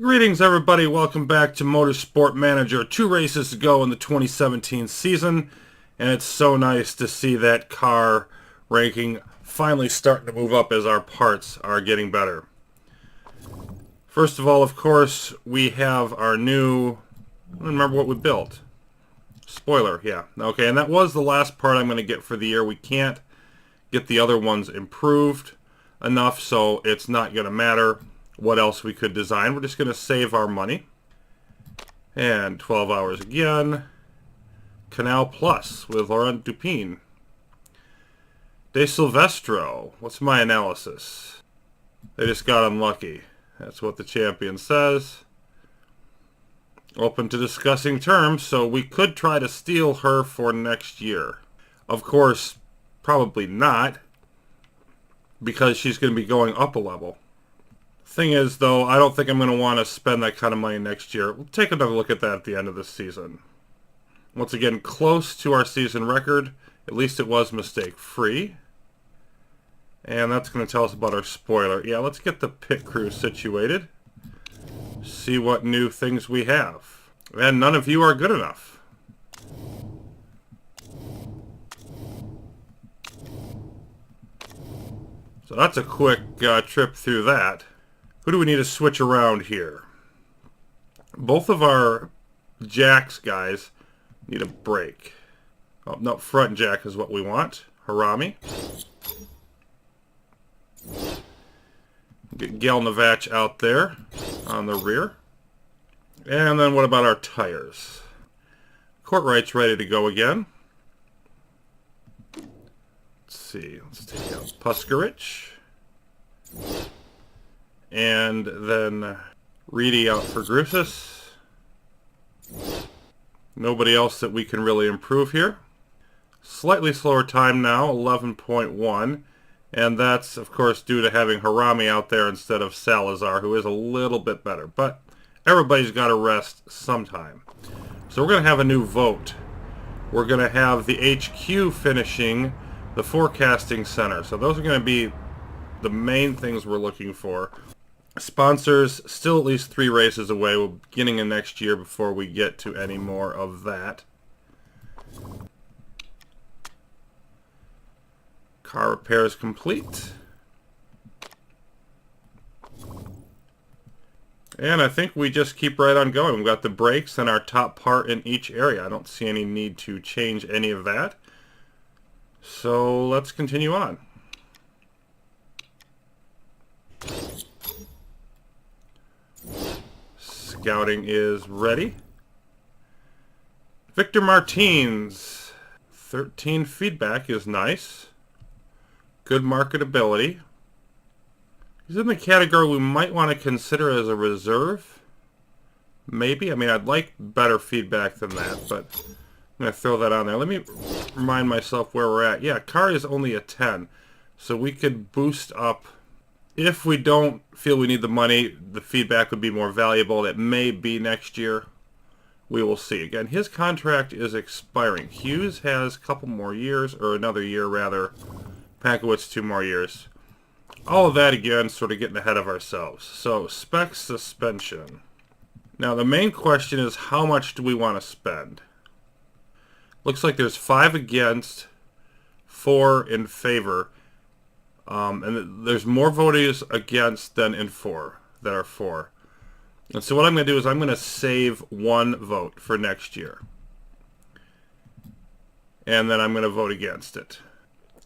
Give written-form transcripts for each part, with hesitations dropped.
Greetings everybody, welcome back to Motorsport Manager. 2 races to go in the 2017 season, and it's so nice to see that car ranking finally starting to move up as our parts are getting better. First of all, of course, we have our new, I don't remember what we built. Spoiler, yeah. Okay, and that was the last part I'm going to get for the year. We can't get the other ones improved enough, so it's not going to matter what else we could design. We're just going to save our money. And 12 hours again. Canal Plus with Laurent Dupin. De Silvestro. What's my analysis? They just got unlucky. That's what the champion says. Open to discussing terms, so we could try to steal her for next year. Of course, probably not, because she's going to be going up a level. Thing is, though, I don't think I'm going to want to spend that kind of money next year. We'll take another look at that at the end of the season. Once again, close to our season record. At least it was mistake-free. And that's going to tell us about our spoiler. Yeah, let's get the pit crew situated. See what new things we have. And none of you are good enough. So that's a quick trip through that. Who do we need to switch around here? Both of our jacks guys need a break. Oh, no, front jack is what we want. Harami. Get Gail Navach out there on the rear. And then what about our tires? Courtright's ready to go again. Let's see. Let's take out Puskarich. And then Reedy out for Grusis. Nobody else that we can really improve here. Slightly slower time now, 11.1. And that's, of course, due to having Harami out there instead of Salazar, who is a little bit better. But everybody's got to rest sometime. So we're going to have a new vote. We're going to have the HQ finishing the forecasting center. So those are going to be the main things we're looking for. Sponsors, still at least 3 races away. We're beginning of next year before we get to any more of that. Car repairs complete. And I think we just keep right on going. We've got the brakes and our top part in each area. I don't see any need to change any of that. So let's continue on. Scouting is ready. Victor Martins. 13 feedback is nice. Good marketability. He's in the category we might want to consider as a reserve. Maybe. I mean, I'd like better feedback than that, but I'm going to throw that on there. Let me remind myself where we're at. Yeah, car is only a 10. So we could boost up. If we don't feel we need the money, the feedback would be more valuable. It may be next year. We will see. Again, his contract is expiring. Hughes has a couple more years, or another year rather. Pankowitz 2 more years. All of that, again, sort of getting ahead of ourselves. So, spec suspension. Now, the main question is, how much do we want to spend? Looks like there's 5 against, 4 in favor. And there's more voters against than in for, that are for. And so what I'm going to do is I'm going to save 1 vote for next year. And then I'm going to vote against it.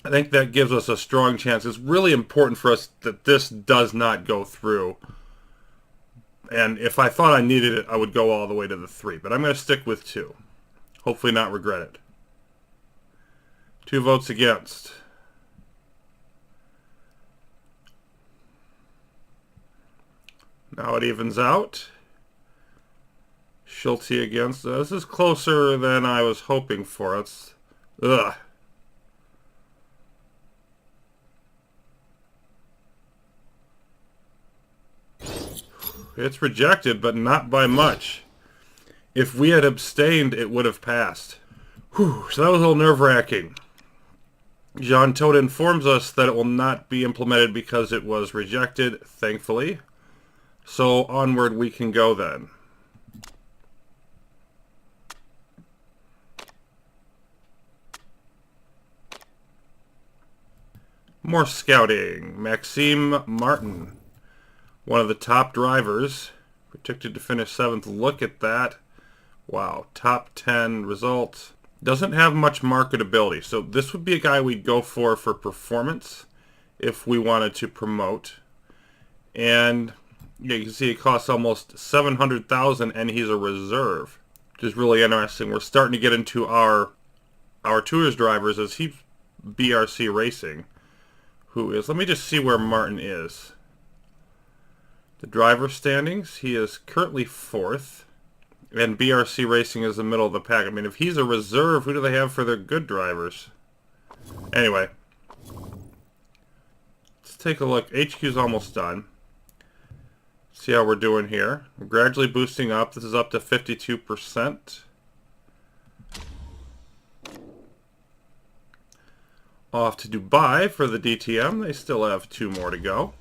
I think that gives us a strong chance. It's really important for us that this does not go through. And if I thought I needed it, I would go all the way to the 3. But I'm going to stick with 2. Hopefully not regret it. 2 votes against. Now it evens out. Schulte against. This is closer than I was hoping for. It's ugh. It's rejected, but not by much. If we had abstained, it would have passed. Whew, so that was a little nerve-wracking. Jean Todt informs us that it will not be implemented because it was rejected, thankfully. So onward we can go then. More scouting. Maxime Martin, one of the top drivers, predicted to finish 7th. Look at that. Wow, top 10 results. Doesn't have much marketability, so this would be a guy we'd go for performance if we wanted to promote. And yeah, you can see it costs almost 700,000 and he's a reserve, which is really interesting. We're starting to get into our tours drivers as he's BRC Racing, who is, let me just see where Martin is. The driver standings, he is currently 4th. And BRC Racing is the middle of the pack. I mean, if he's a reserve, who do they have for their good drivers? Anyway, let's take a look. HQ's almost done. See how we're doing here. We're gradually boosting up. This is up to 52%. Off to Dubai for the DTM. They still have 2 more to go.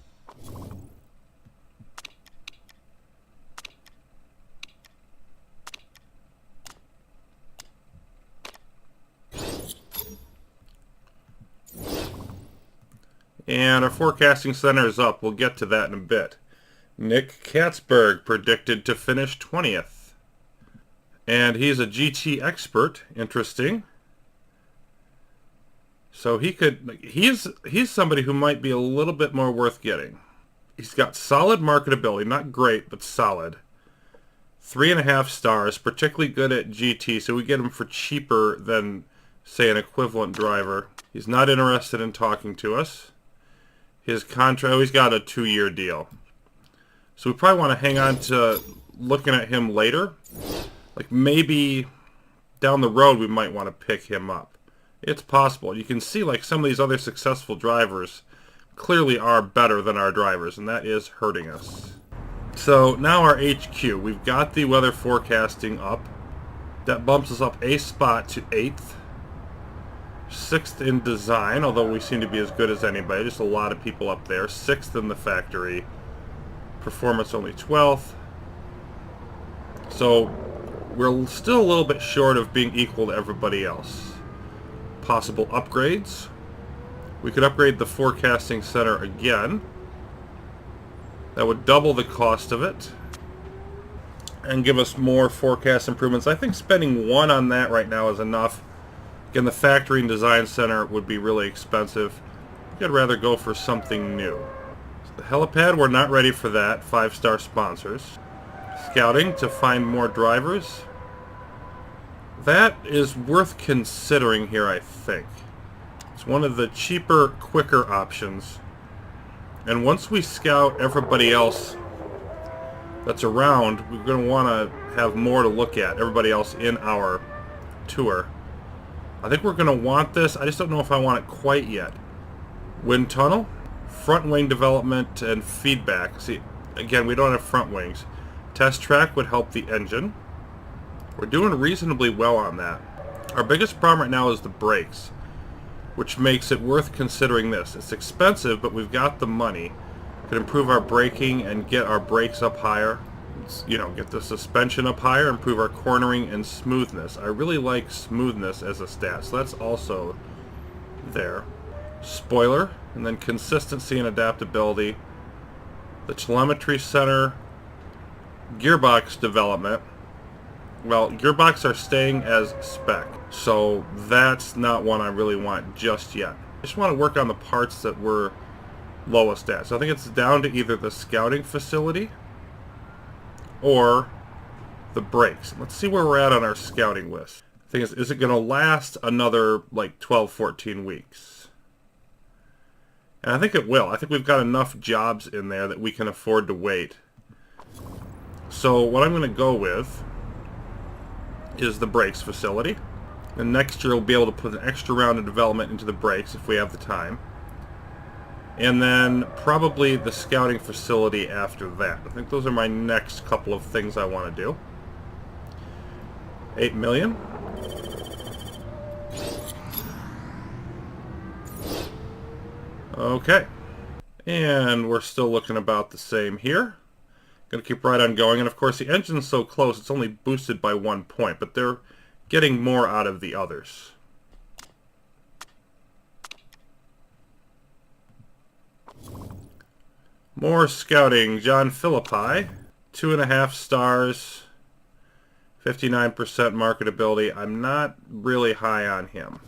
And our forecasting center is up. We'll get to that in a bit. Nick Katzberg predicted to finish 20th. And he's a GT expert. Interesting. So he's somebody who might be a little bit more worth getting. He's got solid marketability. Not great, but solid. 3.5 stars. Particularly good at GT. So we get him for cheaper than, say, an equivalent driver. He's not interested in talking to us. His contract, he's got a 2-year deal. So we probably want to hang on to looking at him later. Like maybe down the road we might want to pick him up. It's possible. You can see like some of these other successful drivers clearly are better than our drivers, and that is hurting us. So now our HQ. We've got the weather forecasting up. That bumps us up a spot to 8th. 6th in design, although we seem to be as good as anybody. Just a lot of people up there. 6th in the factory. Performance only 12th. So we're still a little bit short of being equal to everybody else. Possible upgrades. We could upgrade the forecasting center again. That would double the cost of it and give us more forecast improvements. I think spending 1 on that right now is enough. Again, the factory and design center would be really expensive. I'd rather go for something new. So the helipad, we're not ready for that. 5-star sponsors. Scouting to find more drivers. That is worth considering here, I think. It's one of the cheaper, quicker options. And once we scout everybody else that's around, we're going to want to have more to look at. Everybody else in our tour. I think we're going to want this. I just don't know if I want it quite yet. Wind tunnel, front wing development, and feedback. See, again, we don't have front wings. Test track would help the engine. We're doing reasonably well on that. Our biggest problem right now is the brakes, which makes it worth considering this. It's expensive, but we've got the money. Could improve our braking and get our brakes up higher. You know, get the suspension up higher, improve our cornering and smoothness. I really like smoothness as a stat, so that's also there. Spoiler, and then consistency and adaptability. The telemetry center, gearbox development. Well, gearbox are staying as spec, so that's not one I really want just yet. I just want to work on the parts that we're lowest at. So I think it's down to either the scouting facility or the brakes. Let's see where we're at on our scouting list. The thing is it going to last another like 12, 14 weeks? And I think it will. I think we've got enough jobs in there that we can afford to wait. So what I'm going to go with is the brakes facility. And next year we'll be able to put an extra round of development into the brakes if we have the time. And then probably the scouting facility after that. I think those are my next couple of things I want to do. 8 million. Okay. And we're still looking about the same here. Going to keep right on going. And of course, the engine's so close, it's only boosted by 1 point, but they're getting more out of the others. More scouting. John Philippi, 2.5 stars, 59% marketability. I'm not really high on him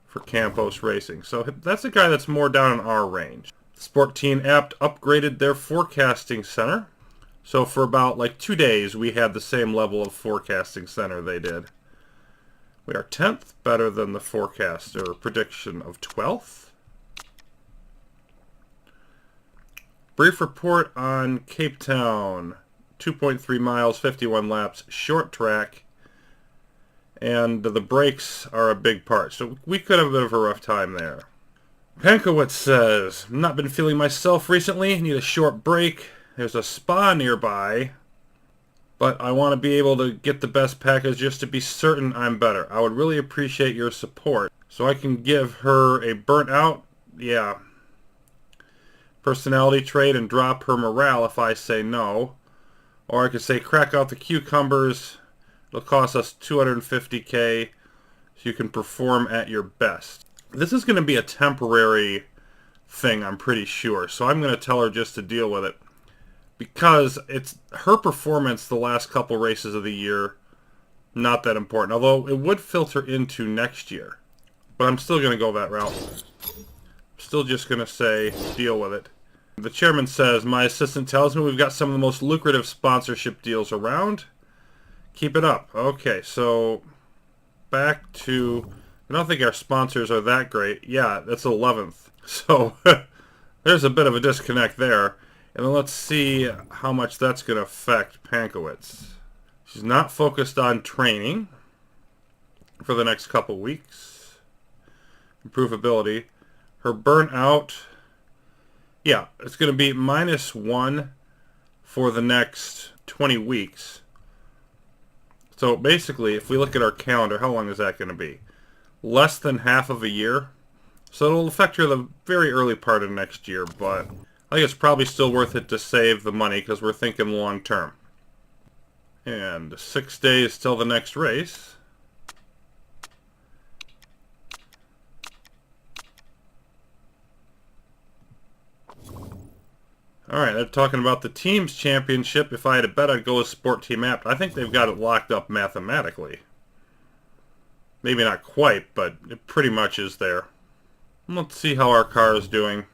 for Campos Racing. So that's a guy that's more down in our range. Sport Team Apt upgraded their forecasting center. So for about like 2 days, we had the same level of forecasting center they did. We are 10th, better than the forecaster prediction of 12th. Brief report on Cape Town. 2.3 miles, 51 laps, short track. And the brakes are a big part. So we could have a bit of a rough time there. Pankowitz says, not been feeling myself recently. Need a short break. There's a spa nearby. But I want to be able to get the best package just to be certain I'm better. I would really appreciate your support. So I can give her a burnt out, personality trait and drop her morale if I say no. Or I could say crack out the cucumbers. It'll cost us $250K so you can perform at your best. This is going to be a temporary thing, I'm pretty sure. So I'm going to tell her just to deal with it. Because it's her performance the last couple races of the year, not that important. Although it would filter into next year. But I'm still going to go that route. Still just going to say, deal with it. The chairman says, my assistant tells me we've got some of the most lucrative sponsorship deals around. Keep it up. Okay, so back to, I don't think our sponsors are that great. Yeah, that's 11th. So there's a bit of a disconnect there. And then let's see how much that's going to affect Pankowitz. She's not focused on training for the next couple weeks. Improvability. Her burnout, it's going to be -1 for the next 20 weeks. So basically, if we look at our calendar, how long is that going to be? Less than half of a year. So it'll affect her the very early part of next year, but I think it's probably still worth it to save the money because we're thinking long term. And 6 days till the next race. Alright, they're talking about the team's championship. If I had a bet, I'd go with Sport Team Apt. I think they've got it locked up mathematically. Maybe not quite, but it pretty much is there. Let's see how our car is doing.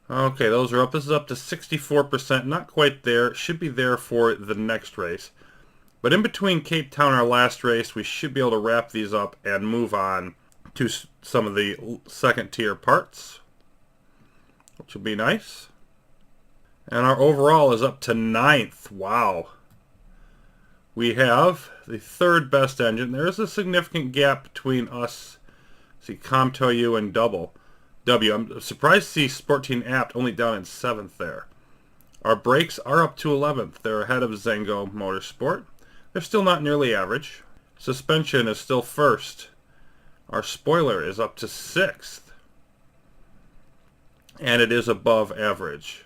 Okay, those are up. This is up to 64%. Not quite there. Should be there for the next race. But in between Cape Town and our last race, we should be able to wrap these up and move on to some of the second tier parts, which will be nice. And our overall is up to 9th. Wow. We have the 3rd best engine. There is a significant gap between us, see, ComToU and W. I'm surprised to see Sport Team Apt only down in 7th there. Our brakes are up to 11th. They're ahead of Zengo Motorsport. They're still not nearly average. Suspension is still 1st. Our spoiler is up to 6th. And it is above average.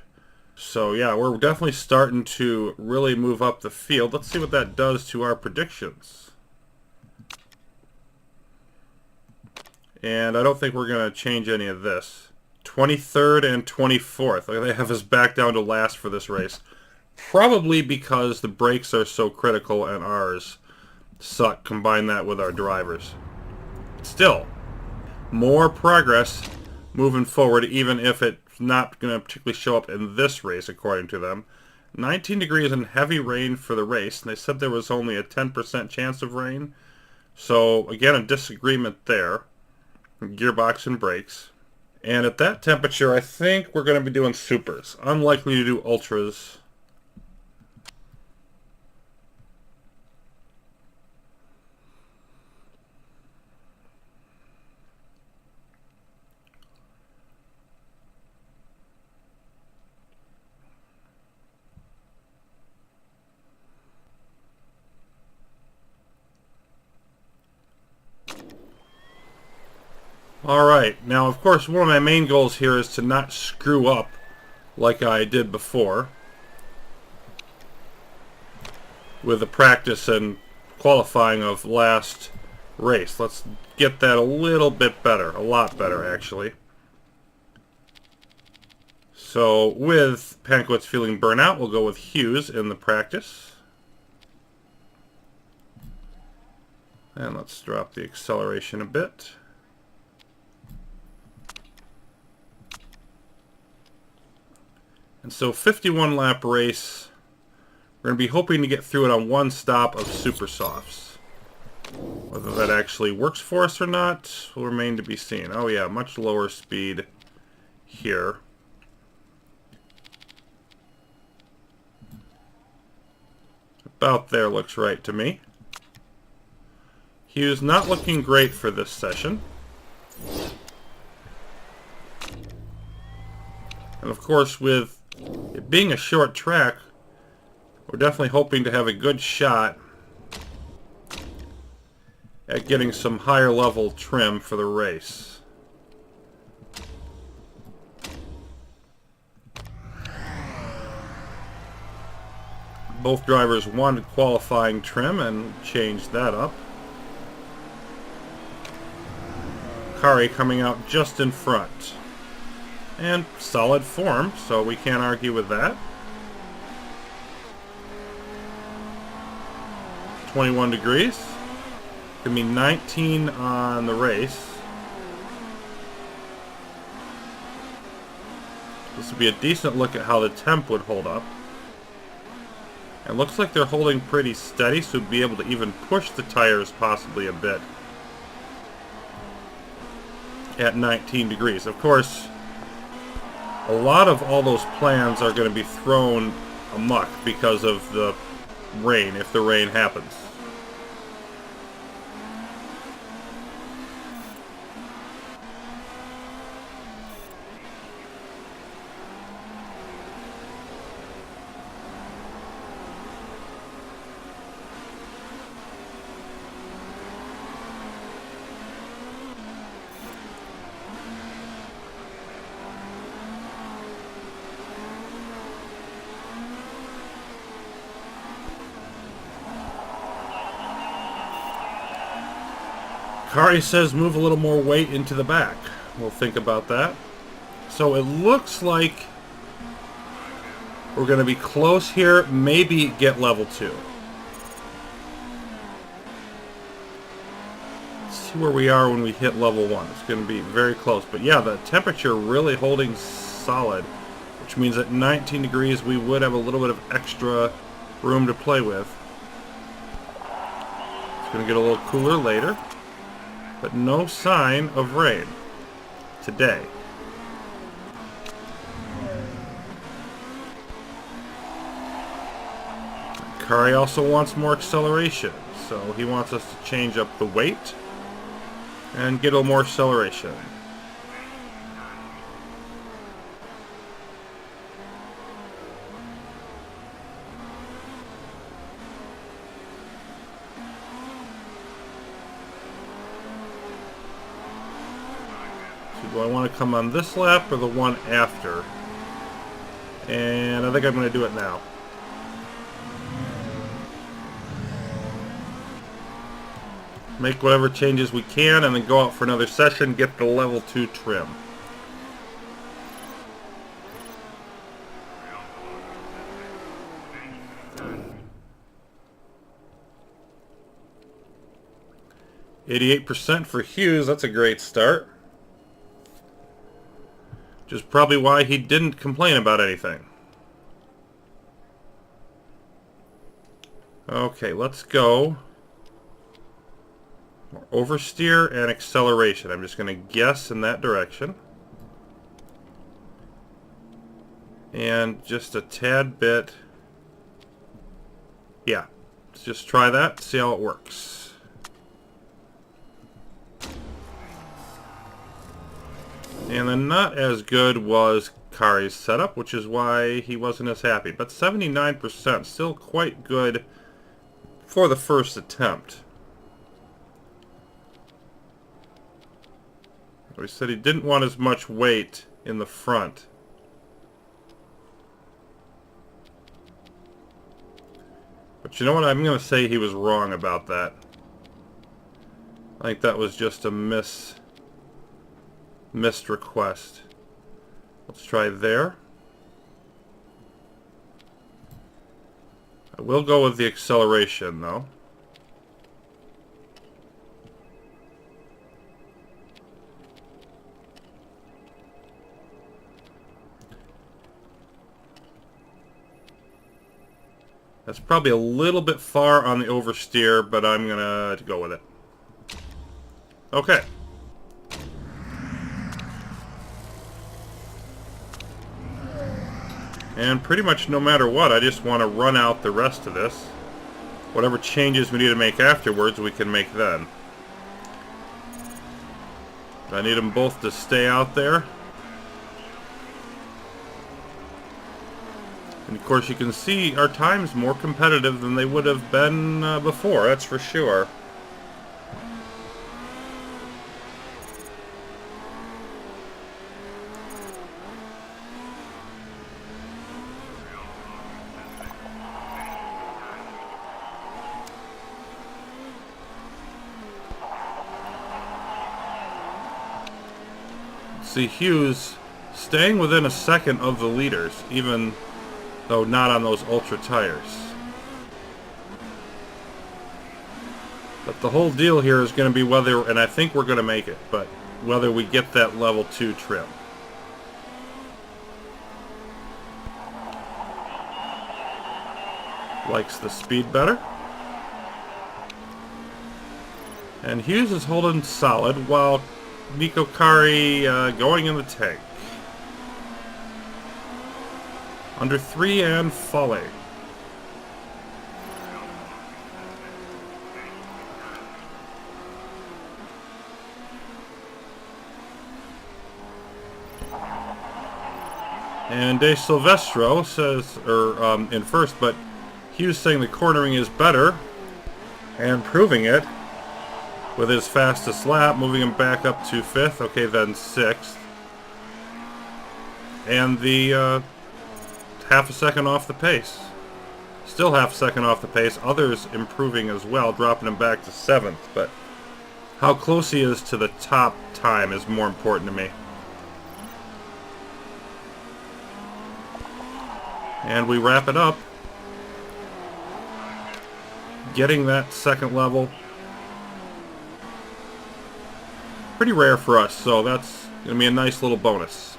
So yeah, we're definitely starting to really move up the field. Let's see what that does to our predictions. And I don't think we're going to change any of this. 23rd and 24th. They have us back down to last for this race. Probably because the brakes are so critical and ours suck. Combine that with our drivers. Still, more progress moving forward, even if it's not going to particularly show up in this race, according to them. 19 degrees and heavy rain for the race, and they said there was only a 10% chance of rain. So, again, a disagreement there. Gearbox and brakes. And at that temperature, I think we're going to be doing supers. Unlikely to do ultras. Alright, now of course one of my main goals here is to not screw up like I did before with the practice and qualifying of last race. Let's get that a little bit better, a lot better actually. So with Pankowitz feeling burnout, we'll go with Hughes in the practice. And let's drop the acceleration a bit. And so 51 lap race, we're going to be hoping to get through it on one stop of super softs. Whether that actually works for us or not will remain to be seen. Oh yeah, much lower speed here. About there looks right to me. Hughes not looking great for this session. And of course, with it being a short track, we're definitely hoping to have a good shot at getting some higher level trim for the race. Both drivers wanted qualifying trim and changed that up. Kari coming out just in front. And solid form, so we can't argue with that. 21 degrees. Gonna be 19 on the race. This would be a decent look at how the temp would hold up. It looks like they're holding pretty steady, so we'd be able to even push the tires possibly a bit at 19 degrees. Of course, a lot of all those plans are going to be thrown amok because of the rain, if the rain happens. Kari says move a little more weight into the back. We'll think about that. So it looks like we're going to be close here, maybe get level 2. Let's see where we are when we hit level 1. It's going to be very close. But yeah, the temperature really holding solid, which means at 19 degrees we would have a little bit of extra room to play with. It's going to get a little cooler later. But no sign of rain today. Kari also wants more acceleration, so he wants us to change up the weight and get a little more acceleration. Do I want to come on this lap or the one after? And I think I'm going to do it now. Make whatever changes we can and then go out for another session, get the level 2 trim. %for Hughes, that's a great start. Which is probably why he didn't complain about anything. Okay, let's go. More oversteer and acceleration. I'm just going to guess in that direction. And just a tad bit. Yeah, let's just try that, see how it works. And then not as good was Kari's setup, which is why he wasn't as happy. But 79%, still quite good for the first attempt. So he said he didn't want as much weight in the front. But you know what? I'm going to say he was wrong about that. I think that was just a missed request. Let's try there. I will go with the acceleration, though. That's probably a little bit far on the oversteer, but I'm going to go with it. Okay. And pretty much no matter what, I just want to run out the rest of this. Whatever changes we need to make afterwards, we can make then. I need them both to stay out there. And of course you can see our time's more competitive than they would have been before, that's for sure. See Hughes staying within a second of the leaders, even though not on those ultra tires. But the whole deal here is going to be whether, and I think we're going to make it, but whether we get that level 2 trim. Likes the speed better. And Hughes is holding solid while Nico Kari going in the tank. Under 3 and falling. And De Silvestro says, in first, but Hughes saying the cornering is better and proving it with his fastest lap, moving him back up to 5th, okay, then 6th. And the half a second off the pace. Still half a second off the pace. Others improving as well, dropping him back to 7th. But how close he is to the top time is more important to me. And we wrap it up. Getting that second level. Pretty rare for us, so that's going to be a nice little bonus.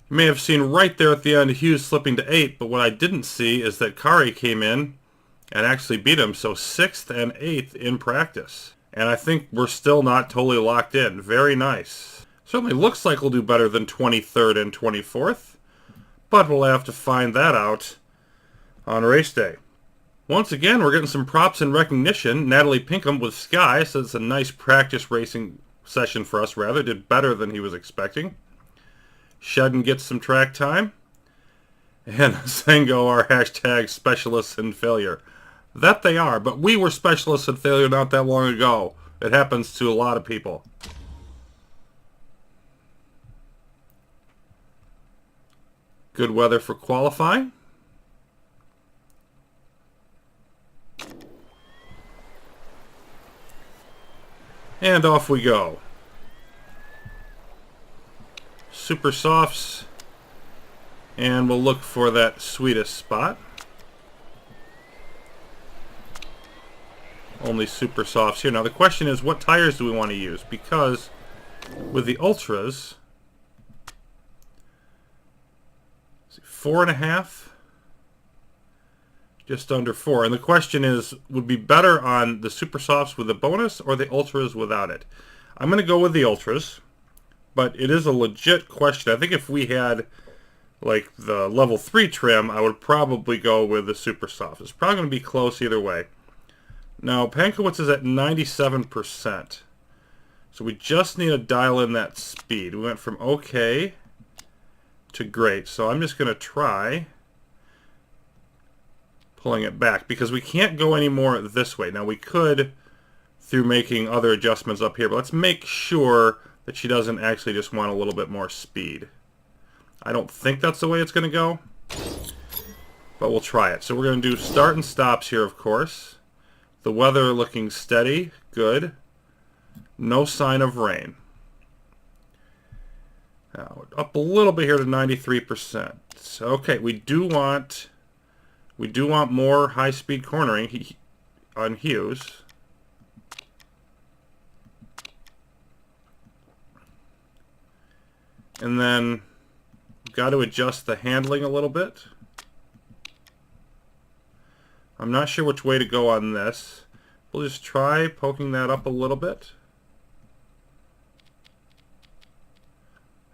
You may have seen right there at the end Hughes slipping to 8, but what I didn't see is that Kari came in and actually beat him, so 6th and 8th in practice. And I think we're still not totally locked in. Very nice. Certainly looks like we'll do better than 23rd and 24th, but we'll have to find that out on race day. Once again, we're getting some props and recognition. Natalie Pinkham with Sky says it's a nice practice racing session for us, rather. Did better than he was expecting. Shedden gets some track time. And Sango are hashtag specialists in failure. That they are, but we were specialists in failure not that long ago. It happens to a lot of people. Good weather for qualifying. And off we go. Super softs. And we'll look for that sweetest spot. Only super softs here. Now the question is, what tires do we want to use? Because with the Ultras, 4.5, just under 4. And the question is, would be better on the super softs with the bonus or the Ultras without it? I'm going to go with the Ultras, but it is a legit question. I think if we had like the level 3 trim, I would probably go with the super soft. It's probably going to be close either way. Now, Pankowitz is at 97%. So we just need to dial in that speed. We went from okay to great. So I'm just going to try pulling it back because we can't go any more this way. Now, we could through making other adjustments up here, but let's make sure that she doesn't actually just want a little bit more speed. I don't think that's the way it's going to go, but we'll try it. So we're going to do start and stops here, of course. The weather looking steady, good. No sign of rain. Now, up a little bit here to 93%. So, okay, we do want more high-speed cornering on Hughes. And then got to adjust the handling a little bit. I'm not sure which way to go on this. We'll just try poking that up a little bit.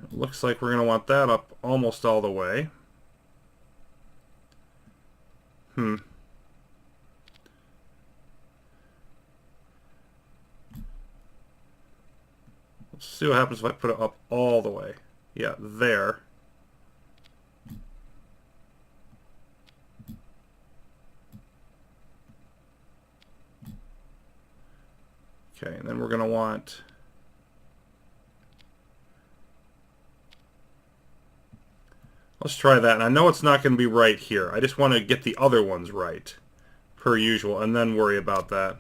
It looks like we're going to want that up almost all the way. Let's see what happens if I put it up all the way. Yeah, there. Okay, and then we're going to want... Let's try that. And I know it's not going to be right here. I just want to get the other ones right, per usual, and then worry about that.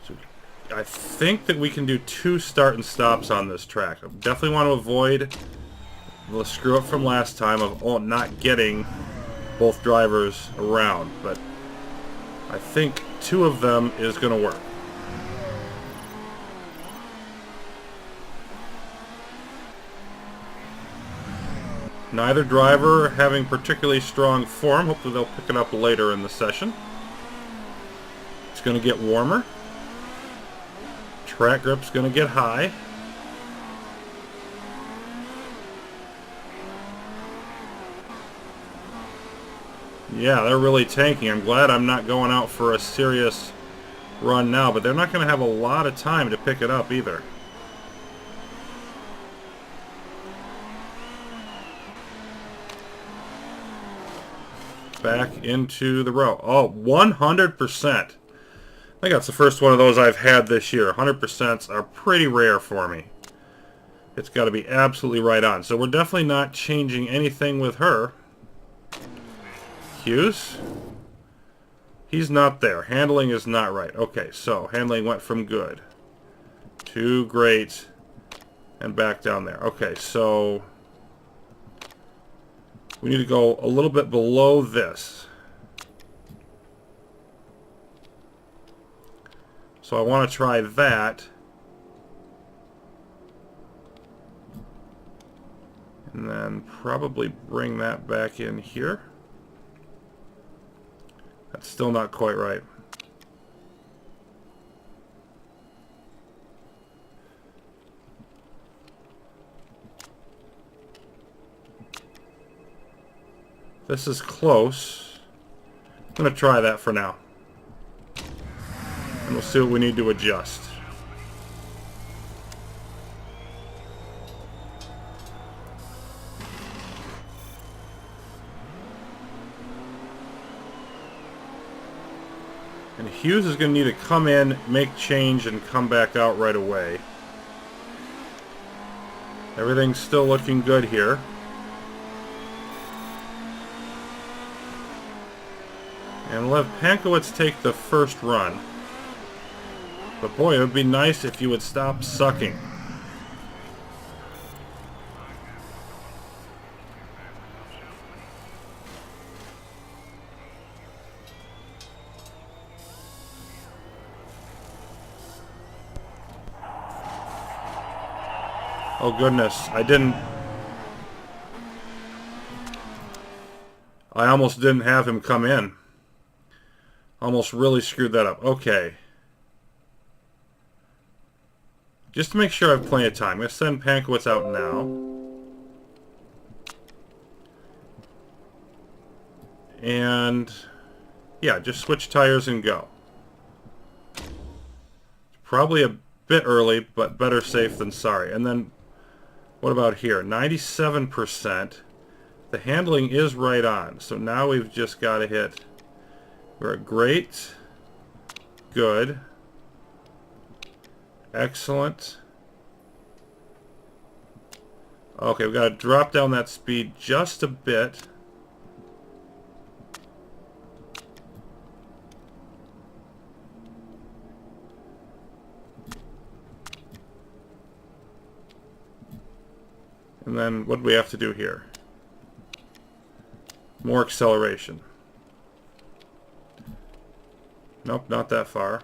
So I think that we can do 2 start and stops on this track. I definitely want to avoid the screw up from last time of not getting both drivers around, but I think 2 of them is going to work. Neither driver having particularly strong form. Hopefully they'll pick it up later in the session. It's going to get warmer. Track grip's going to get high. Yeah, they're really tanking. I'm glad I'm not going out for a serious run now, but they're not going to have a lot of time to pick it up either. Back into the row. Oh, 100%. I think that's the first one of those I've had this year. 100% are pretty rare for me. It's got to be absolutely right on. So we're definitely not changing anything with her. Hughes. He's not there. Handling is not right. Okay, so handling went from good to great and back down there. Okay, so we need to go a little bit below this. So I want to try that. And then probably bring that back in here. That's still not quite right. This is close. I'm going to try that for now. And we'll see what we need to adjust. And Hughes is going to need to come in, make change, and come back out right away. Everything's still looking good here. And we'll have Pankowitz take the first run. But boy, it would be nice if you would stop sucking. Oh goodness, I almost didn't have him come in. Almost really screwed that up. Okay. Just to make sure I have plenty of time, I'm going to send Pankowitz out now. And yeah, just switch tires and go. Probably a bit early, but better safe than sorry. And then what about here? 97%. The handling is right on. So now we've just got to hit. We're at great, good, excellent. Okay, we've got to drop down that speed just a bit. And then what do we have to do here? More acceleration. Nope, not that far.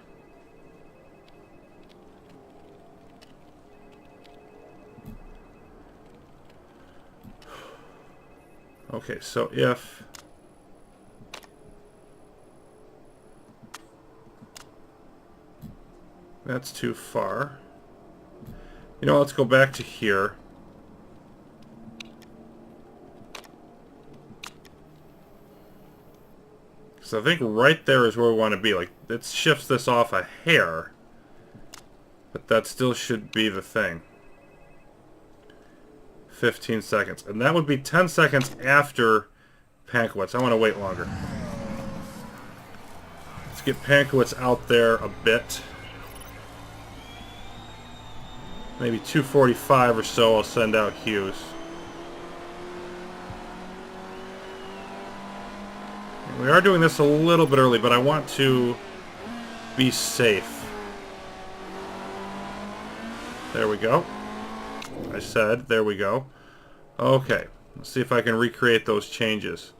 Okay, so if that's too far, you know, let's go back to here. So I think right there is where we want to be. Like, it shifts this off a hair, but that still should be the thing. 15 seconds. And that would be 10 seconds after Pankowitz. I want to wait longer. Let's get Pankowitz out there a bit. Maybe 2:45 or so I'll send out Hughes. We are doing this a little bit early, but I want to be safe. There we go. I said, there we go. Okay, let's see if I can recreate those changes.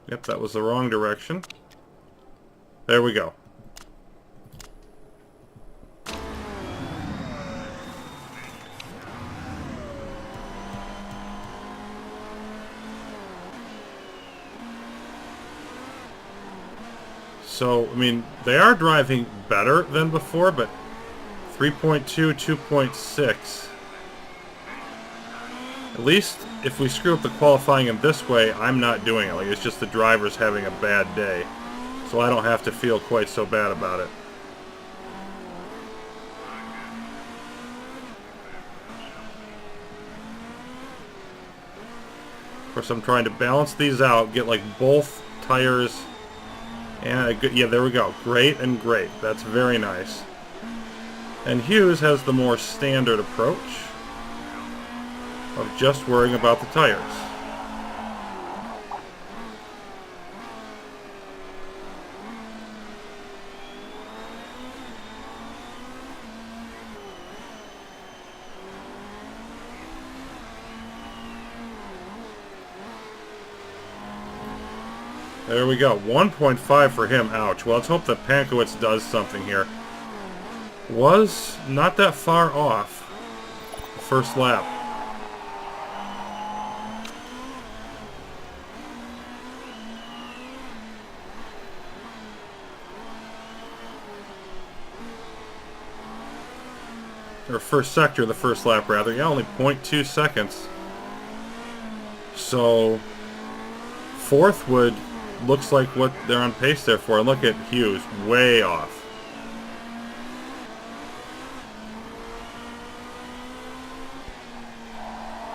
Yep, that was the wrong direction. There we go. So, I mean, they are driving better than before, but 3.2, 2.6. At least if we screw up the qualifying in this way, I'm not doing it. Like, it's just the driver's having a bad day. So I don't have to feel quite so bad about it. Of course, I'm trying to balance these out, get like both tires. And yeah, there we go. Great and great. That's very nice. And Hughes has the more standard approach of just worrying about the tires. There we go. 1.5 for him. Ouch. Well, let's hope that Pankowitz does something here. Was not that far off the first lap. Or first sector of the first lap, rather. Yeah, only 0.2 seconds. So, fourth would... looks like what they're on pace there for. And look at Hughes, way off.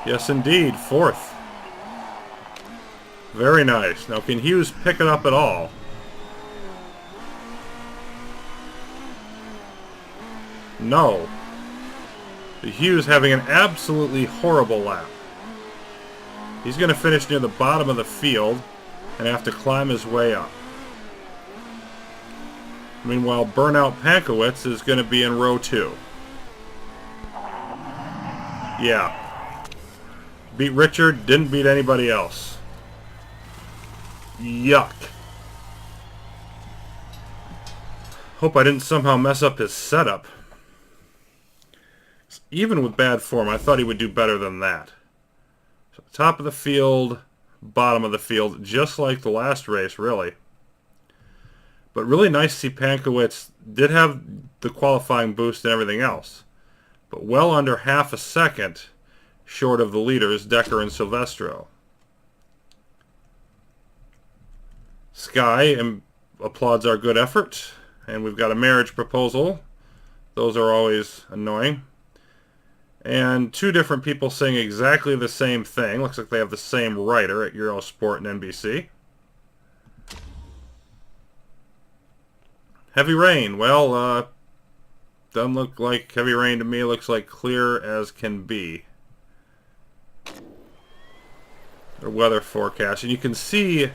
Yes, indeed, fourth. Very nice. Now, can Hughes pick it up at all? No. Hughes having an absolutely horrible lap. He's going to finish near the bottom of the field and have to climb his way up. Meanwhile, Burnout Pankowitz is going to be in row 2. Yeah. Beat Richard, didn't beat anybody else. Yuck. Hope I didn't somehow mess up his setup. Even with bad form, I thought he would do better than that. So, top of the field, bottom of the field, just like the last race, really. But really nice to see Pankowitz did have the qualifying boost and everything else. But well under half a second short of the leaders, Decker and Silvestro. Sky applauds our good effort. And we've got a marriage proposal. Those are always annoying. And two different people saying exactly the same thing. Looks like they have the same writer at Eurosport and NBC. Heavy rain. Well, doesn't look like heavy rain to me. Looks like clear as can be. Their weather forecast. And you can see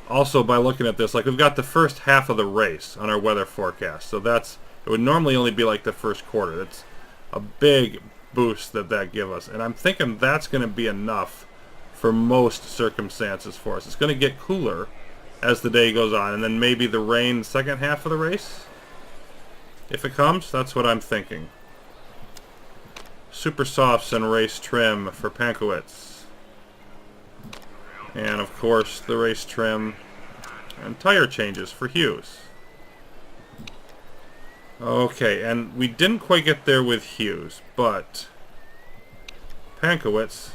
also by looking at this, like we've got the first half of the race on our weather forecast. So it would normally only be like the first quarter. That's a big boost that give us. And I'm thinking that's going to be enough for most circumstances for us. It's going to get cooler as the day goes on. And then maybe the rain second half of the race. If it comes, that's what I'm thinking. Super softs and race trim for Pankowitz. And of course the race trim and tire changes for Hughes. Okay, and we didn't quite get there with Hughes, but Pankowitz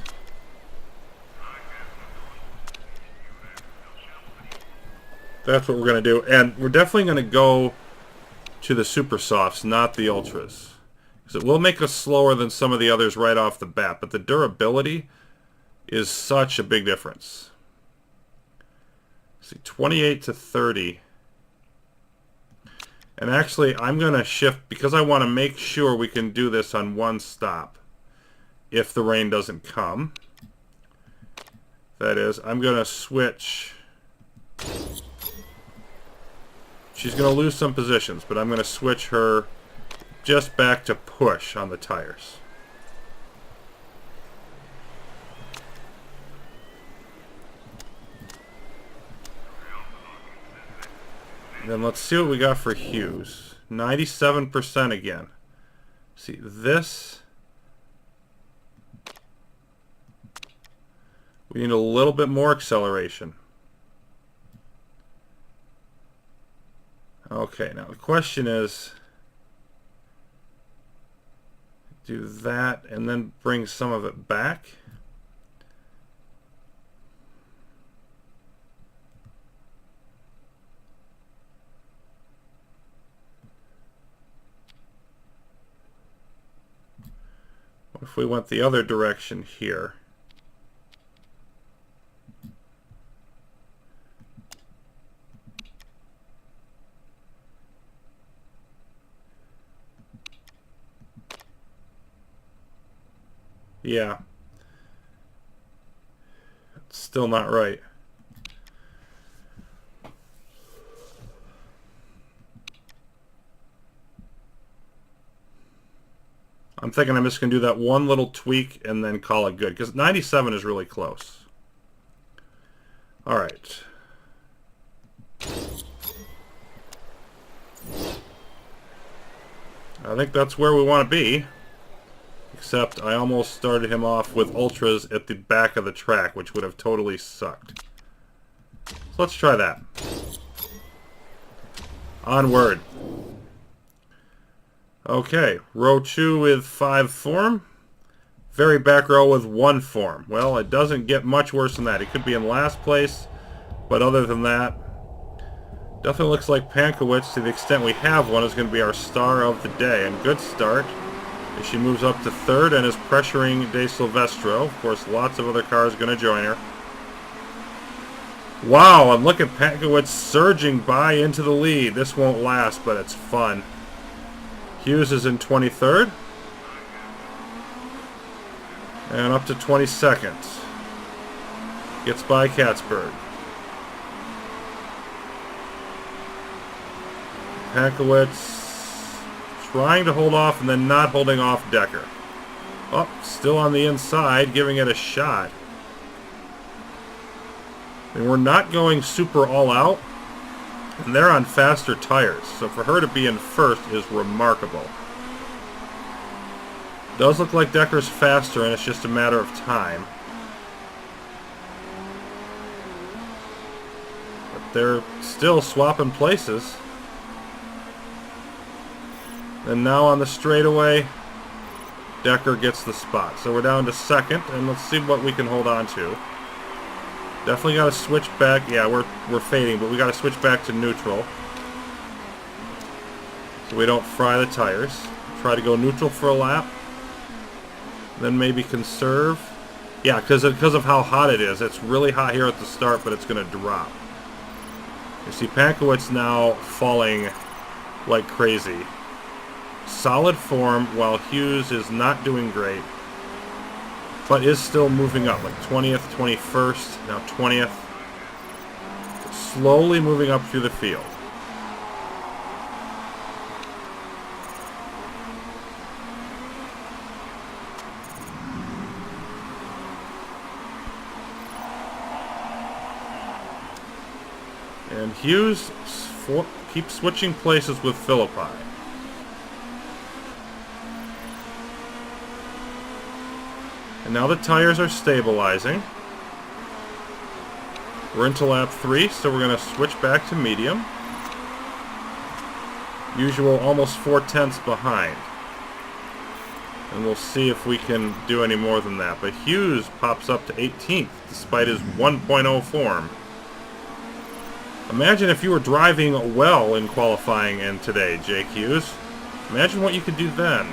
that's what we're going to do. And we're definitely going to go to the super softs, not the ultras. Because it will make us slower than some of the others right off the bat, but the durability is such a big difference. See, 28 to 30. And actually, I'm going to shift, because I want to make sure we can do this on one stop if the rain doesn't come. That is, I'm going to switch. She's going to lose some positions, but I'm going to switch her just back to push on the tires. Then let's see what we got for Hughes. 97% again. See, this... we need a little bit more acceleration. Okay, now the question is... do that and then bring some of it back. What if we went the other direction here? Yeah. It's still not right. I'm thinking I'm just going to do that one little tweak and then call it good, because 97 is really close. All right. I think that's where we want to be. Except I almost started him off with ultras at the back of the track, which would have totally sucked. So let's try that. Onward. Okay, row 2 with 5 form. Very back row with 1 form. Well, it doesn't get much worse than that. He could be in last place, but other than that, definitely looks like Pankowitz, to the extent we have one, is going to be our star of the day. And good start. She moves up to 3rd and is pressuring De Silvestro. Of course, lots of other cars going to join her. Wow, and look at Pankowitz surging by into the lead. This won't last, but it's fun. Hughes is in 23rd. And up to 22nd. Gets by Katzberg. Pankowitz trying to hold off and then not holding off Decker. Oh, still on the inside, giving it a shot. And we're not going super all out, and they're on faster tires, so for her to be in first is remarkable. Does look like Decker's faster, and it's just a matter of time. But they're still swapping places. And now on the straightaway, Decker gets the spot. So we're down to second, and let's see what we can hold on to. Definitely got to switch back. Yeah, we're fading, but we got to switch back to neutral so we don't fry the tires. Try to go neutral for a lap, then maybe conserve. Yeah, because of how hot it is. It's really hot here at the start, but it's going to drop. You see Pankowitz now falling like crazy. Solid form, while Hughes is not doing great, but is still moving up, like 20th, 21st, now 20th. Slowly moving up through the field. And Hughes keeps switching places with Philippi. And now the tires are stabilizing. We're into lap 3, so we're going to switch back to medium. Usual almost 4/10 behind. And we'll see if we can do any more than that. But Hughes pops up to 18th despite his 1.0 form. Imagine if you were driving well in qualifying and today, Jake Hughes. Imagine what you could do then.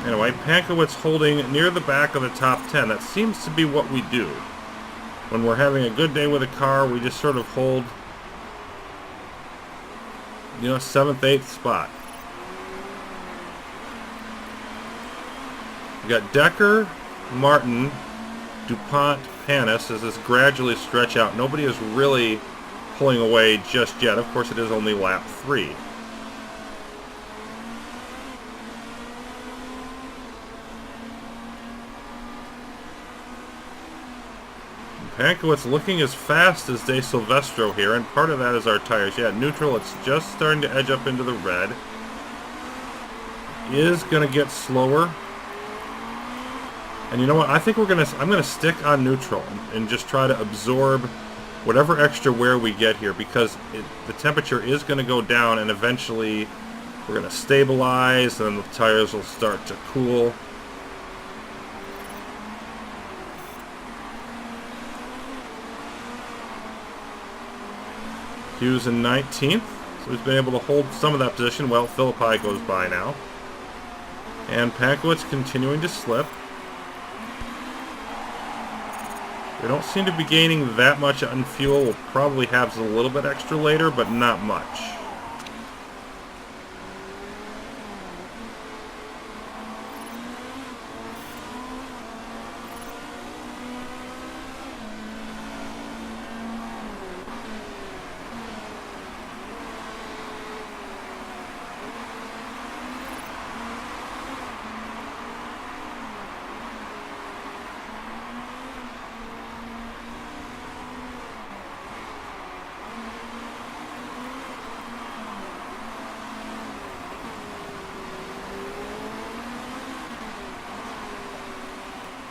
Anyway, Pankowitz holding near the back of the top 10. That seems to be what we do. When we're having a good day with a car, we just sort of hold, 7th, 8th spot. We got Decker, Martin, DuPont, Panis as this gradually stretch out. Nobody is really pulling away just yet. Of course, it is only lap 3. Pankowitz looking as fast as De Silvestro here, and part of that is our tires. Yeah, neutral, it's just starting to edge up into the red. Is going to get slower. And you know what? I think I'm going to stick on neutral and just try to absorb whatever extra wear we get here, because the temperature is going to go down, and eventually we're going to stabilize, and then the tires will start to cool. Hughes in 19th, so he's been able to hold some of that position. Well, Philippi goes by now. And Pankowitz continuing to slip. We don't seem to be gaining that much on fuel. We'll probably have a little bit extra later, but not much.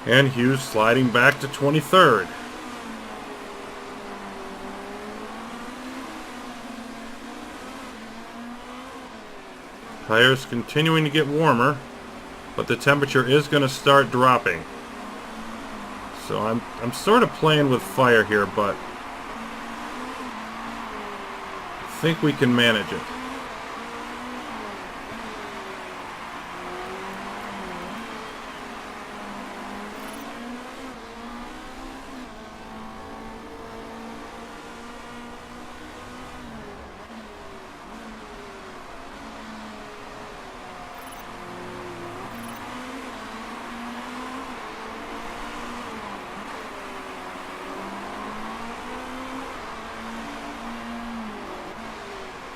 And Hughes sliding back to 23rd. Tires continuing to get warmer, but the temperature is going to start dropping. So I'm sort of playing with fire here, but I think we can manage it.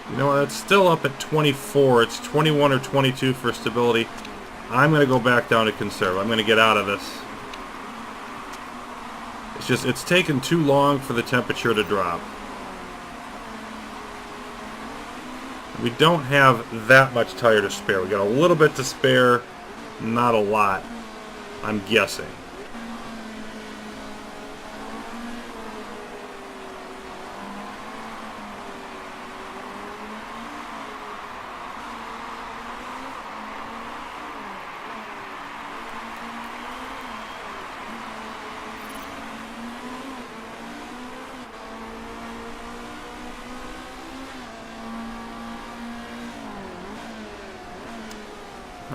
You know what, it's still up at 24. It's 21 or 22 for stability. I'm going to go back down to conserve. I'm going to get out of this. It's taken too long for the temperature to drop. We don't have that much tire to spare. We got a little bit to spare, not a lot, I'm guessing.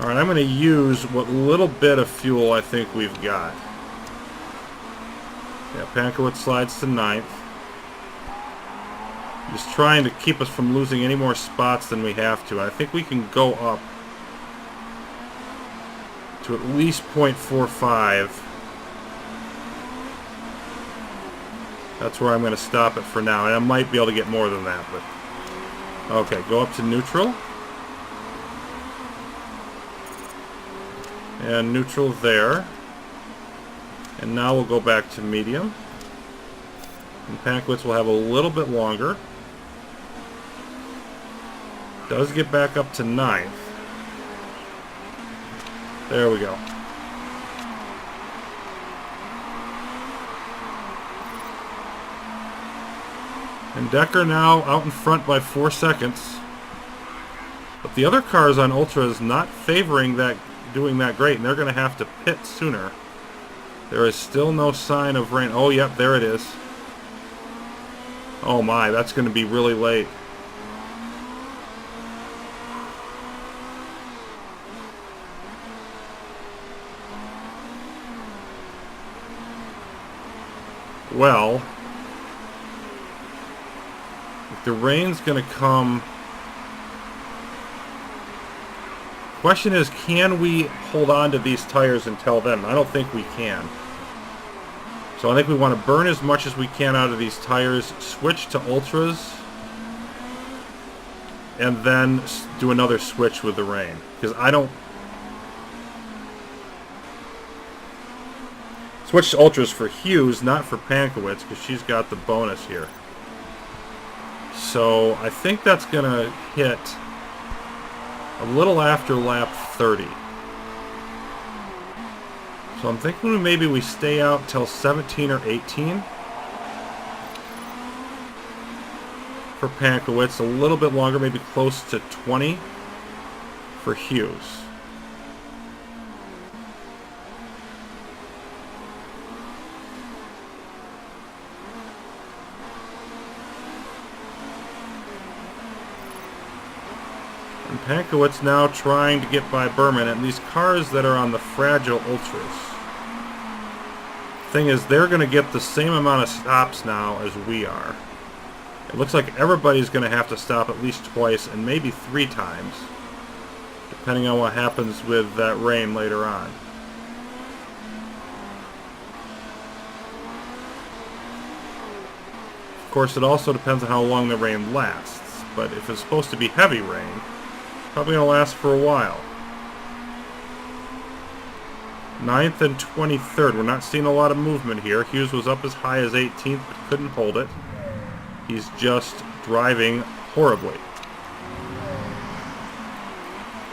Alright, I'm going to use what little bit of fuel I think we've got. Yeah, Pankowitz slides to 9th. Just trying to keep us from losing any more spots than we have to. I think we can go up to at least 0.45. That's where I'm going to stop it for now. And I might be able to get more than that, but... Okay, go up to neutral. And neutral there. And now we'll go back to medium. And Pankowitz will have a little bit longer. Does get back up to 9th. There we go. And Decker now out in front by 4 seconds. But the other cars on Ultra is not favoring that, doing that great, and they're going to have to pit sooner. There is still no sign of rain. Oh, yep, there it is. Oh my, that's going to be really late. Well, if the rain's going to come... Question is, can we hold on to these tires until then? I don't think we can. So I think we want to burn as much as we can out of these tires, switch to Ultras, and then do another switch with the rain. Because I don't... Switch to Ultras for Hughes, not for Pankowitz, because she's got the bonus here. So I think that's going to hit a little after lap 30. So I'm thinking maybe we stay out till 17 or 18 for Pankowitz. A little bit longer, maybe close to 20 for Hughes. And Pankowitz now trying to get by Berman, and these cars that are on the fragile Ultras. Thing is, they're going to get the same amount of stops now as we are. It looks like everybody's going to have to stop at least twice and maybe 3 times, depending on what happens with that rain later on. Of course, it also depends on how long the rain lasts, but if it's supposed to be heavy rain, probably going to last for a while. 9th and 23rd. We're not seeing a lot of movement here. Hughes was up as high as 18th, but couldn't hold it. He's just driving horribly.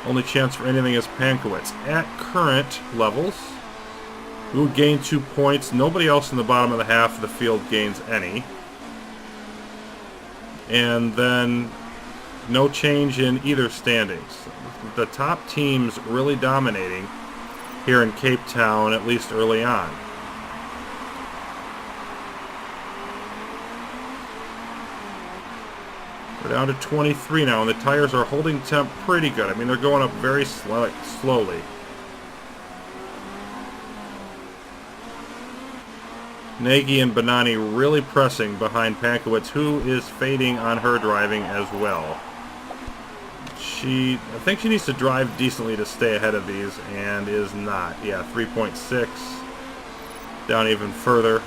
Only chance for anything is Pankowitz. At current levels, we would gain 2 points. Nobody else in the bottom of the half of the field gains any. And then no change in either standings. The top teams really dominating here in Cape Town, at least early on. We're down to 23 now, and the tires are holding temp pretty good. I mean, they're going up very slowly. Nagy and Bonani really pressing behind Pankowitz, who is fading on her driving as well. I think she needs to drive decently to stay ahead of these, and is not. Yeah, 3.6. Down even further.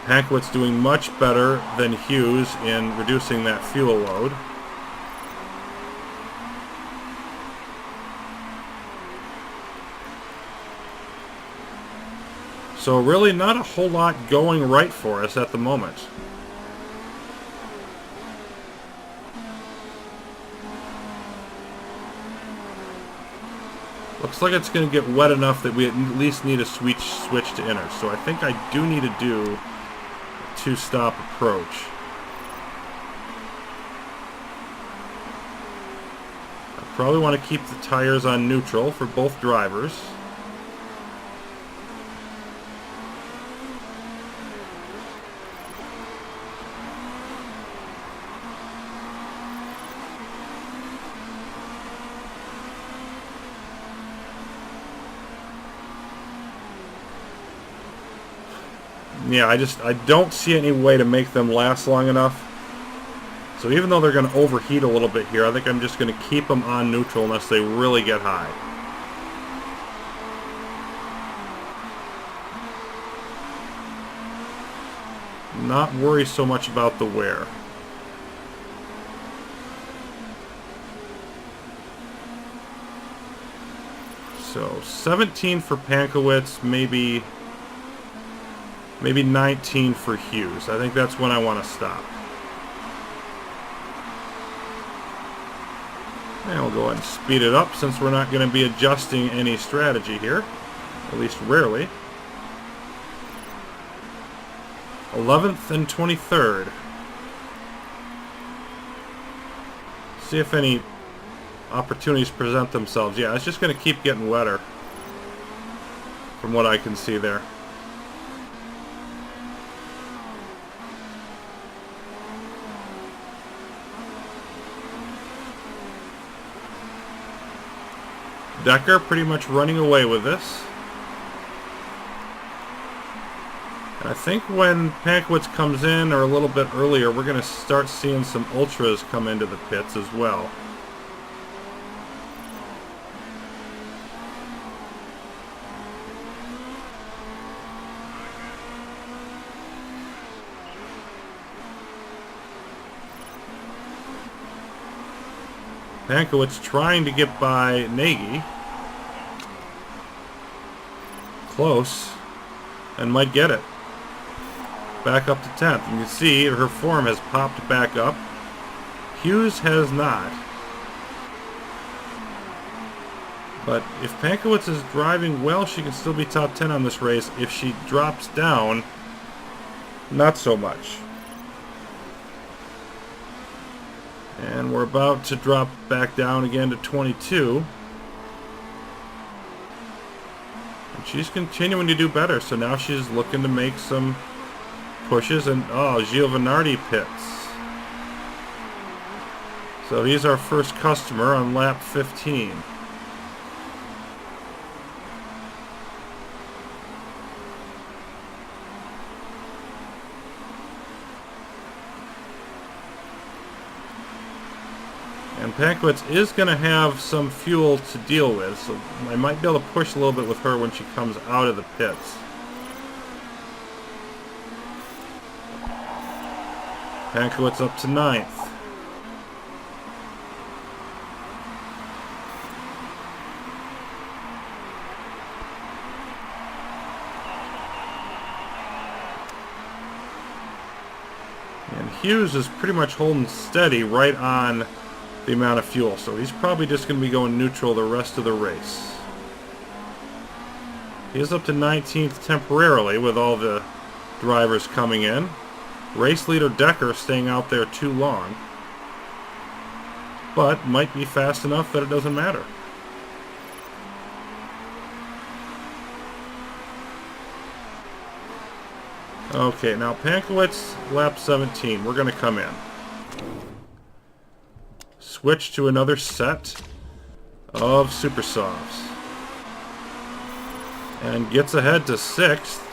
Pankowitz doing much better than Hughes in reducing that fuel load. So really not a whole lot going right for us at the moment. Looks like it's going to get wet enough that we at least need a switch to inner. So I think I do need to do a 2-stop approach. I probably want to keep the tires on neutral for both drivers. Yeah, I don't see any way to make them last long enough. So even though they're going to overheat a little bit here, I think I'm just going to keep them on neutral unless they really get high. Not worry so much about the wear. So 17 for Pankowitz, maybe 19 for Hughes. I think that's when I want to stop. And we'll go ahead and speed it up since we're not going to be adjusting any strategy here, at least rarely. 11th and 23rd. See if any opportunities present themselves. Yeah, it's just going to keep getting wetter from what I can see there. Decker pretty much running away with this. And I think when Pankowitz comes in, or a little bit earlier, we're going to start seeing some ultras come into the pits as well. Pankowitz trying to get by Nagy. Close. And might get it. Back up to 10th. You can see her form has popped back up. Hughes has not. But if Pankowitz is driving well, she can still be top 10 on this race. If she drops down, not so much. And we're about to drop back down again to 22. And she's continuing to do better, so now she's looking to make some pushes. And, oh, Giovanardi pits. So he's our first customer on lap 15. And Pankowitz is going to have some fuel to deal with, so I might be able to push a little bit with her when she comes out of the pits. Pankowitz up to 9th. And Hughes is pretty much holding steady right on the amount of fuel, so he's probably just going to be going neutral the rest of the race. He is up to 19th temporarily with all the drivers coming in. Race leader Decker staying out there too long, but might be fast enough that it doesn't matter. Okay, now Pankowitz, lap 17. We're going to come in. Switch to another set of super softs. And gets ahead to 6th.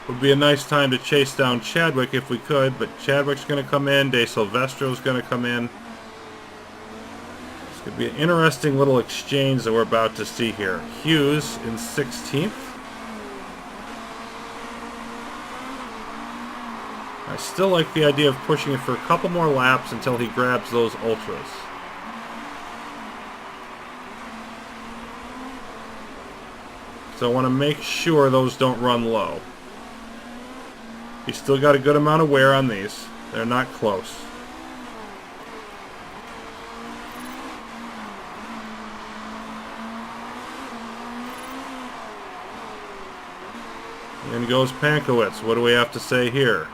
Would be a nice time to chase down Chadwick if we could, but Chadwick's going to come in. De Silvestro's going to come in. It's going to be an interesting little exchange that we're about to see here. Hughes in 16th. I still like the idea of pushing it for a couple more laps until he grabs those ultras. So I want to make sure those don't run low. He's still got a good amount of wear on these. They're not close. In goes Pankowitz. What do we have to say here?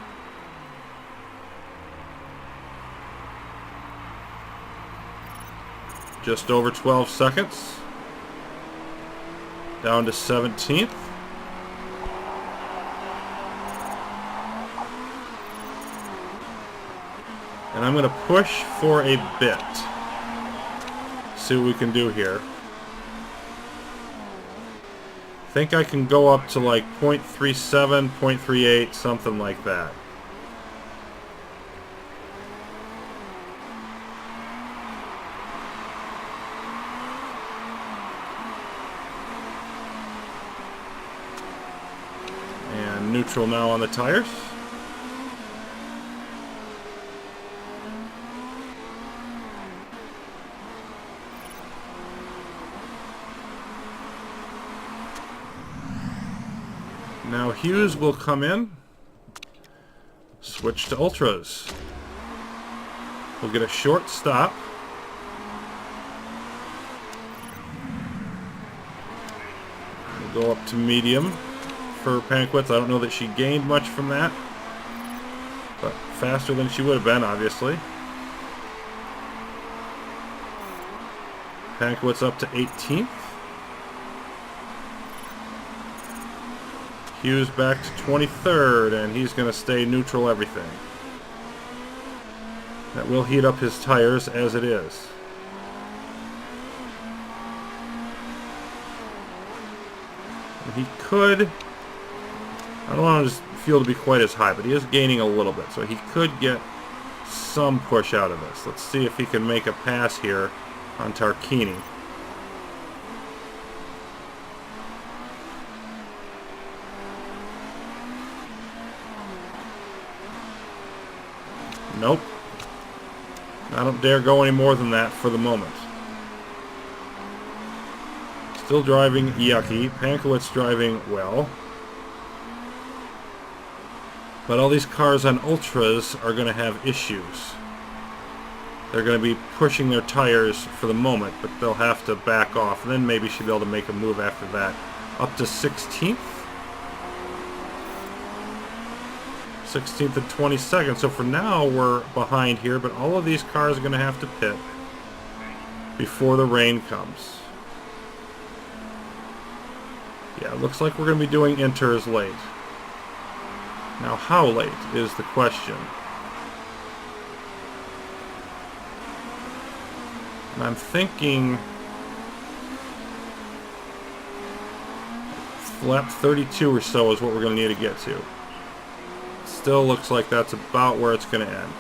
Just over 12 seconds. Down to 17th. And I'm going to push for a bit. See what we can do here. think I can go up to like 0.37, 0.38, something like that. And neutral now on the tires. Now Hughes will come in, switch to ultras. We'll get a short stop. We'll go up to medium for Pankwitz. I don't know that she gained much from that, but faster than she would have been, obviously. Pankwitz up to 18th. Hughes back to 23rd, and he's going to stay neutral everything. That will heat up his tires as it is. And he could, I don't want his fuel to be quite as high, but he is gaining a little bit, so he could get some push out of this. Let's see if he can make a pass here on Tarquini. Nope. I don't dare go any more than that for the moment. Still driving yucky. Pankowitz driving well. But all these cars on Ultras are going to have issues. They're going to be pushing their tires for the moment, but they'll have to back off. And then maybe she'll be able to make a move after that. Up to 16th. 16th and 22nd. So for now we're behind here, but all of these cars are going to have to pit before the rain comes. Yeah, it looks like we're going to be doing inters late. Now how late is the question. And I'm thinking lap 32 or so is what we're going to need to get to. Still looks like that's about where it's going to end.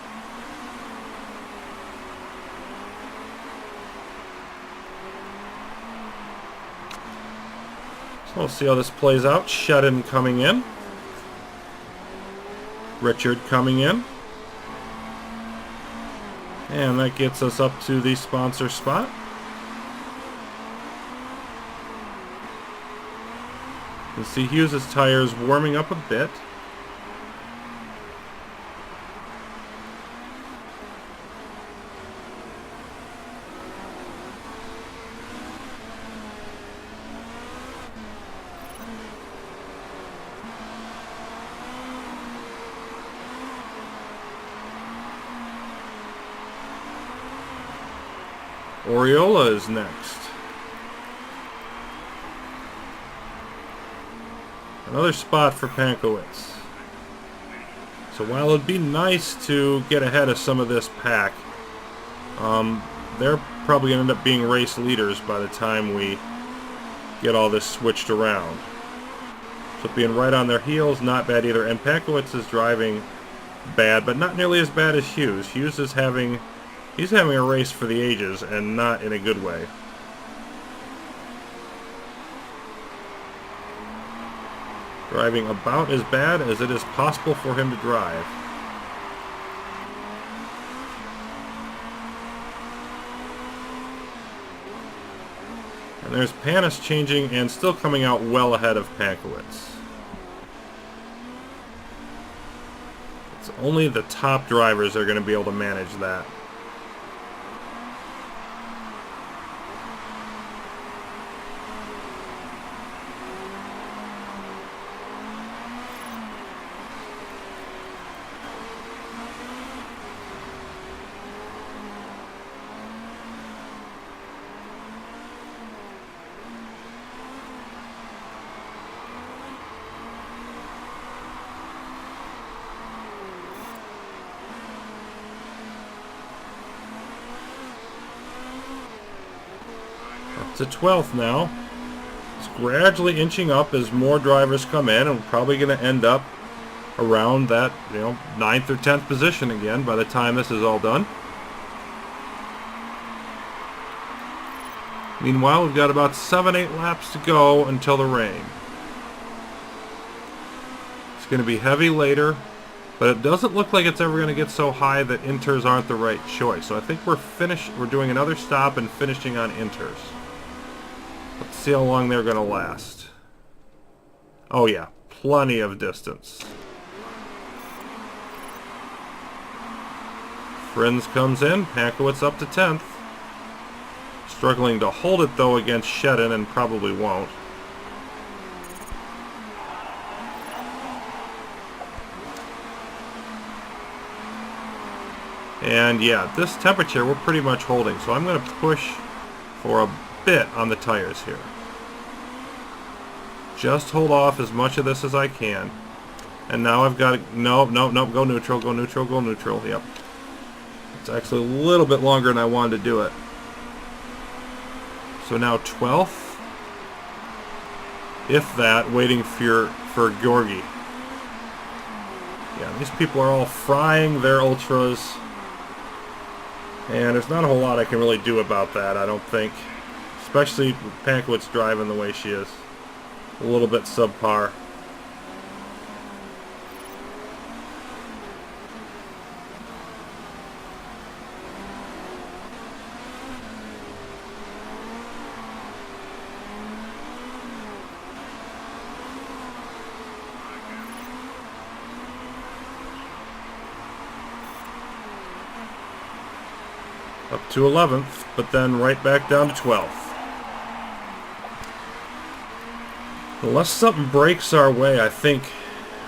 So we'll see how this plays out. Shedden coming in. Richard coming in. And that gets us up to the sponsor spot. You can see Hughes' tires warming up a bit. Oriola is next. Another spot for Pankowitz. So while it'd be nice to get ahead of some of this pack, they're probably going to end up being race leaders by the time we get all this switched around. So being right on their heels, not bad either. And Pankowitz is driving bad, but not nearly as bad as Hughes. Hughes is having... He's having a race for the ages, and not in a good way. Driving about as bad as it is possible for him to drive. And there's Panis changing and still coming out well ahead of Pankowitz. It's only the top drivers that are going to be able to manage that. To 12th now. It's gradually inching up as more drivers come in, and we're probably going to end up around that, 9th or 10th position again by the time this is all done. Meanwhile, we've got about 7-8 laps to go until the rain. It's going to be heavy later, but it doesn't look like it's ever going to get so high that inters aren't the right choice. So I think we're doing another stop and finishing on inters. Let's see how long they're going to last. Oh yeah, plenty of distance. Friends comes in, Pankowitz up to 10th. Struggling to hold it though against Shedden, and probably won't. And yeah, this temperature we're pretty much holding, so I'm going to push for a bit on the tires here. Just hold off as much of this as I can. And now I've got to, no, go neutral, go neutral, go neutral, yep. It's actually a little bit longer than I wanted to do it. So now 12th, if that, waiting for Georgi. Yeah, these people are all frying their ultras, and there's not a whole lot I can really do about that, I don't think. Especially with Pankowitz driving the way she is. A little bit subpar. Up to 11th, but then right back down to 12th. Unless something breaks our way, I think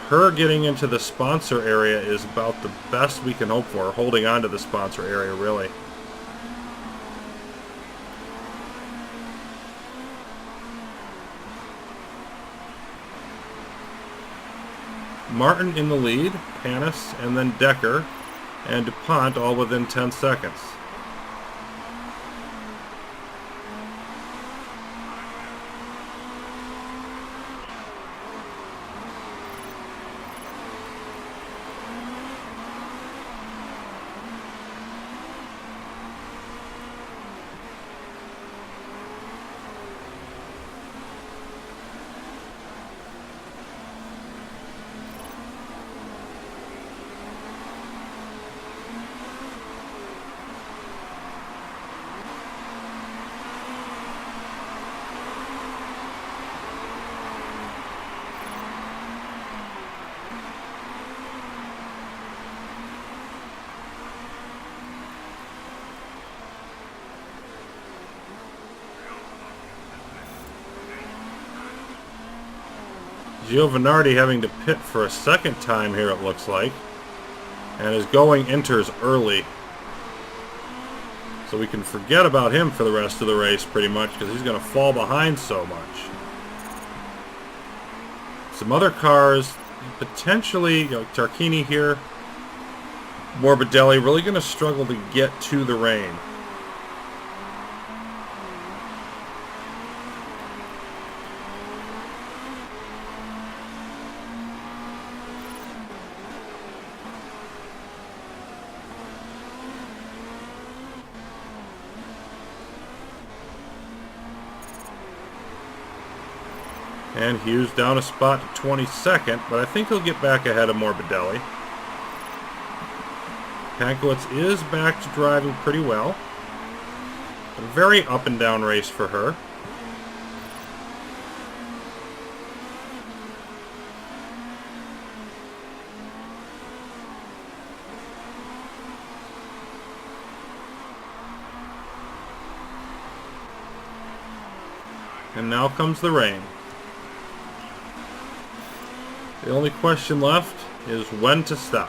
her getting into the sponsor area is about the best we can hope for, holding on to the sponsor area, really. Martin in the lead, Panis, and then Decker, and DuPont all within 10 seconds. Giovanardi having to pit for a second time here, it looks like, and is going inters early. So we can forget about him for the rest of the race pretty much, because he's going to fall behind so much. Some other cars, potentially, Tarquini here, Morbidelli, really going to struggle to get to the rain. And Hughes down a spot to 22nd, but I think he'll get back ahead of Morbidelli. Pankowitz is back to driving pretty well. A very up and down race for her. And now comes the rain. The only question left is when to stop.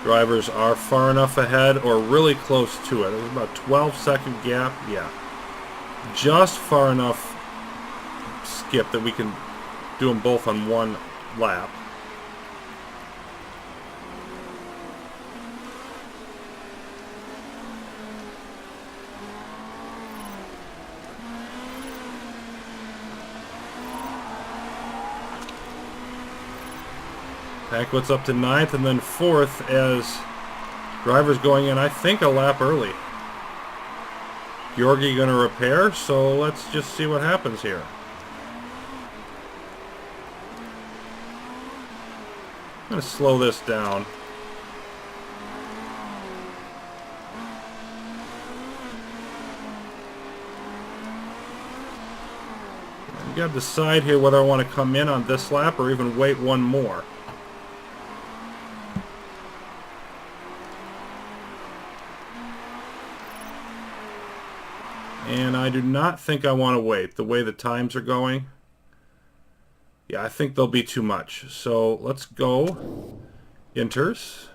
Drivers are far enough ahead or really close to it. There's about a 12-second gap. Yeah. Just far enough skip that we can do them both on one lap. Pankowitz up to 9th and then 4th as drivers going in, I think, a lap early. Georgi going to repair, so let's just see what happens here. I'm going to slow this down. I've got to decide here whether I want to come in on this lap or even wait one more. And I do not think I want to wait. The way the times are going, yeah, I think they'll be too much. So let's go inters.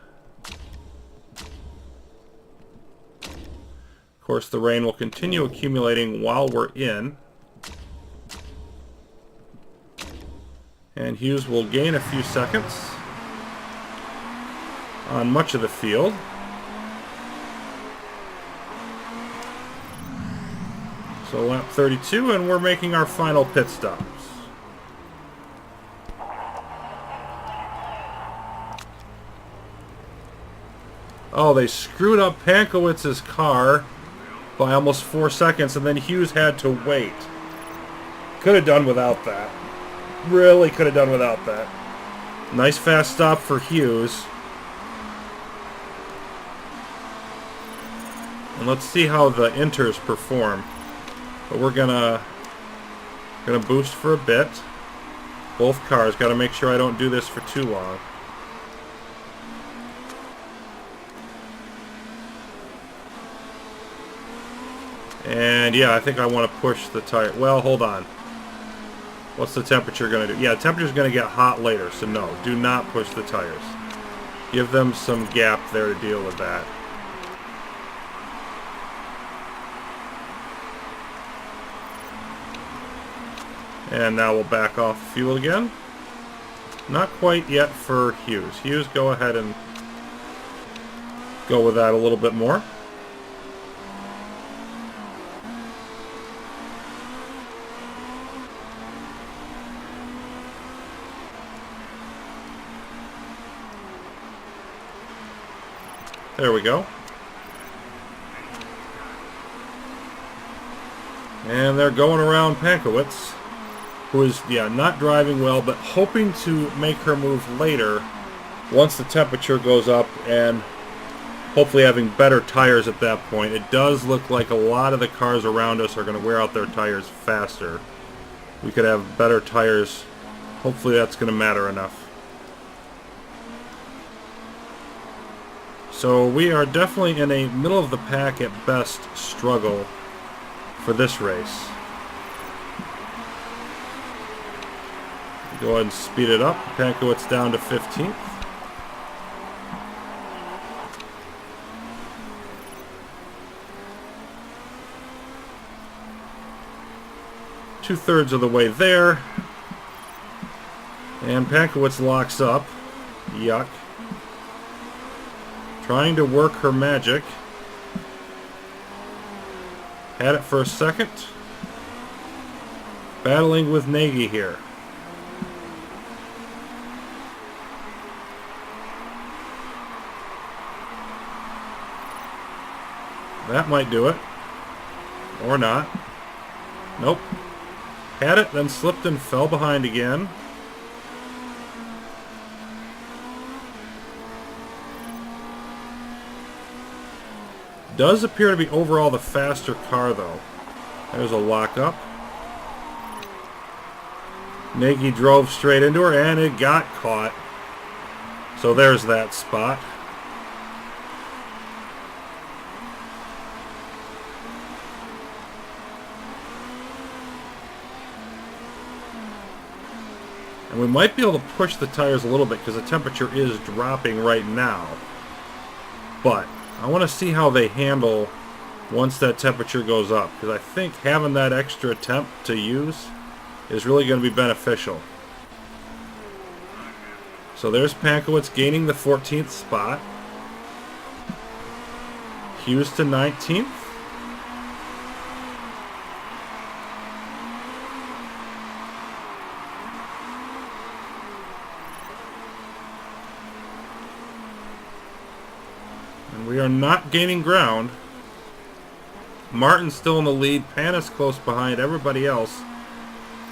Of course, the rain will continue accumulating while we're in. And Hughes will gain a few seconds on much of the field. So lap 32, and we're making our final pit stops. Oh, they screwed up Pankowitz's car by almost 4 seconds, and then Hughes had to wait. Could have done without that. Really could have done without that. Nice fast stop for Hughes. And let's see how the inters perform. But we're gonna boost for a bit. Both cars. Got to make sure I don't do this for too long. And yeah, I think I want to push the tire. Well, hold on. What's the temperature going to do? Yeah, the temperature's going to get hot later, so no, do not push the tires. Give them some gap there to deal with that. And now we'll back off the fuel again. Not quite yet for Hughes. Hughes, go ahead and go with that a little bit more. There we go. And they're going around Pankowitz, who is, yeah, not driving well, but hoping to make her move later once the temperature goes up and hopefully having better tires at that point. It does look like a lot of the cars around us are going to wear out their tires faster. We could have better tires. Hopefully that's going to matter enough. So we are definitely in a middle of the pack at best struggle for this race. Go ahead and speed it up. Pankowitz down to 15th. Two-thirds of the way there. And Pankowitz locks up. Yuck. Trying to work her magic. Had it for a second. Battling with Nagy here. That might do it. Or not. Nope. Had it, then slipped and fell behind again. Does appear to be overall the faster car, though. There's a lockup. Nagy drove straight into her, and it got caught. So there's that spot. And we might be able to push the tires a little bit because the temperature is dropping right now. But I want to see how they handle once that temperature goes up, because I think having that extra temp to use is really going to be beneficial. So there's Pankowitz gaining the 14th spot. Hughes to 19th. We are not gaining ground. Martin's still in the lead. Panis close behind. Everybody else,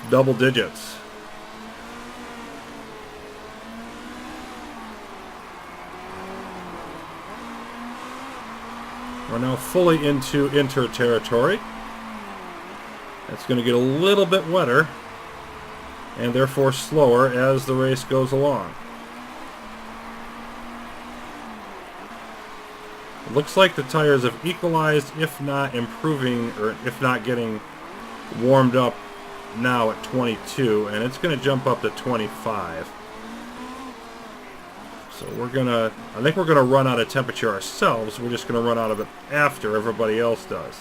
double digits. We're now fully into Inter territory. It's going to get a little bit wetter and therefore slower as the race goes along. It looks like the tires have equalized, if not improving, or if not getting warmed up now at 22, and it's going to jump up to 25. So I think we're going to run out of temperature ourselves. We're just going to run out of it after everybody else does.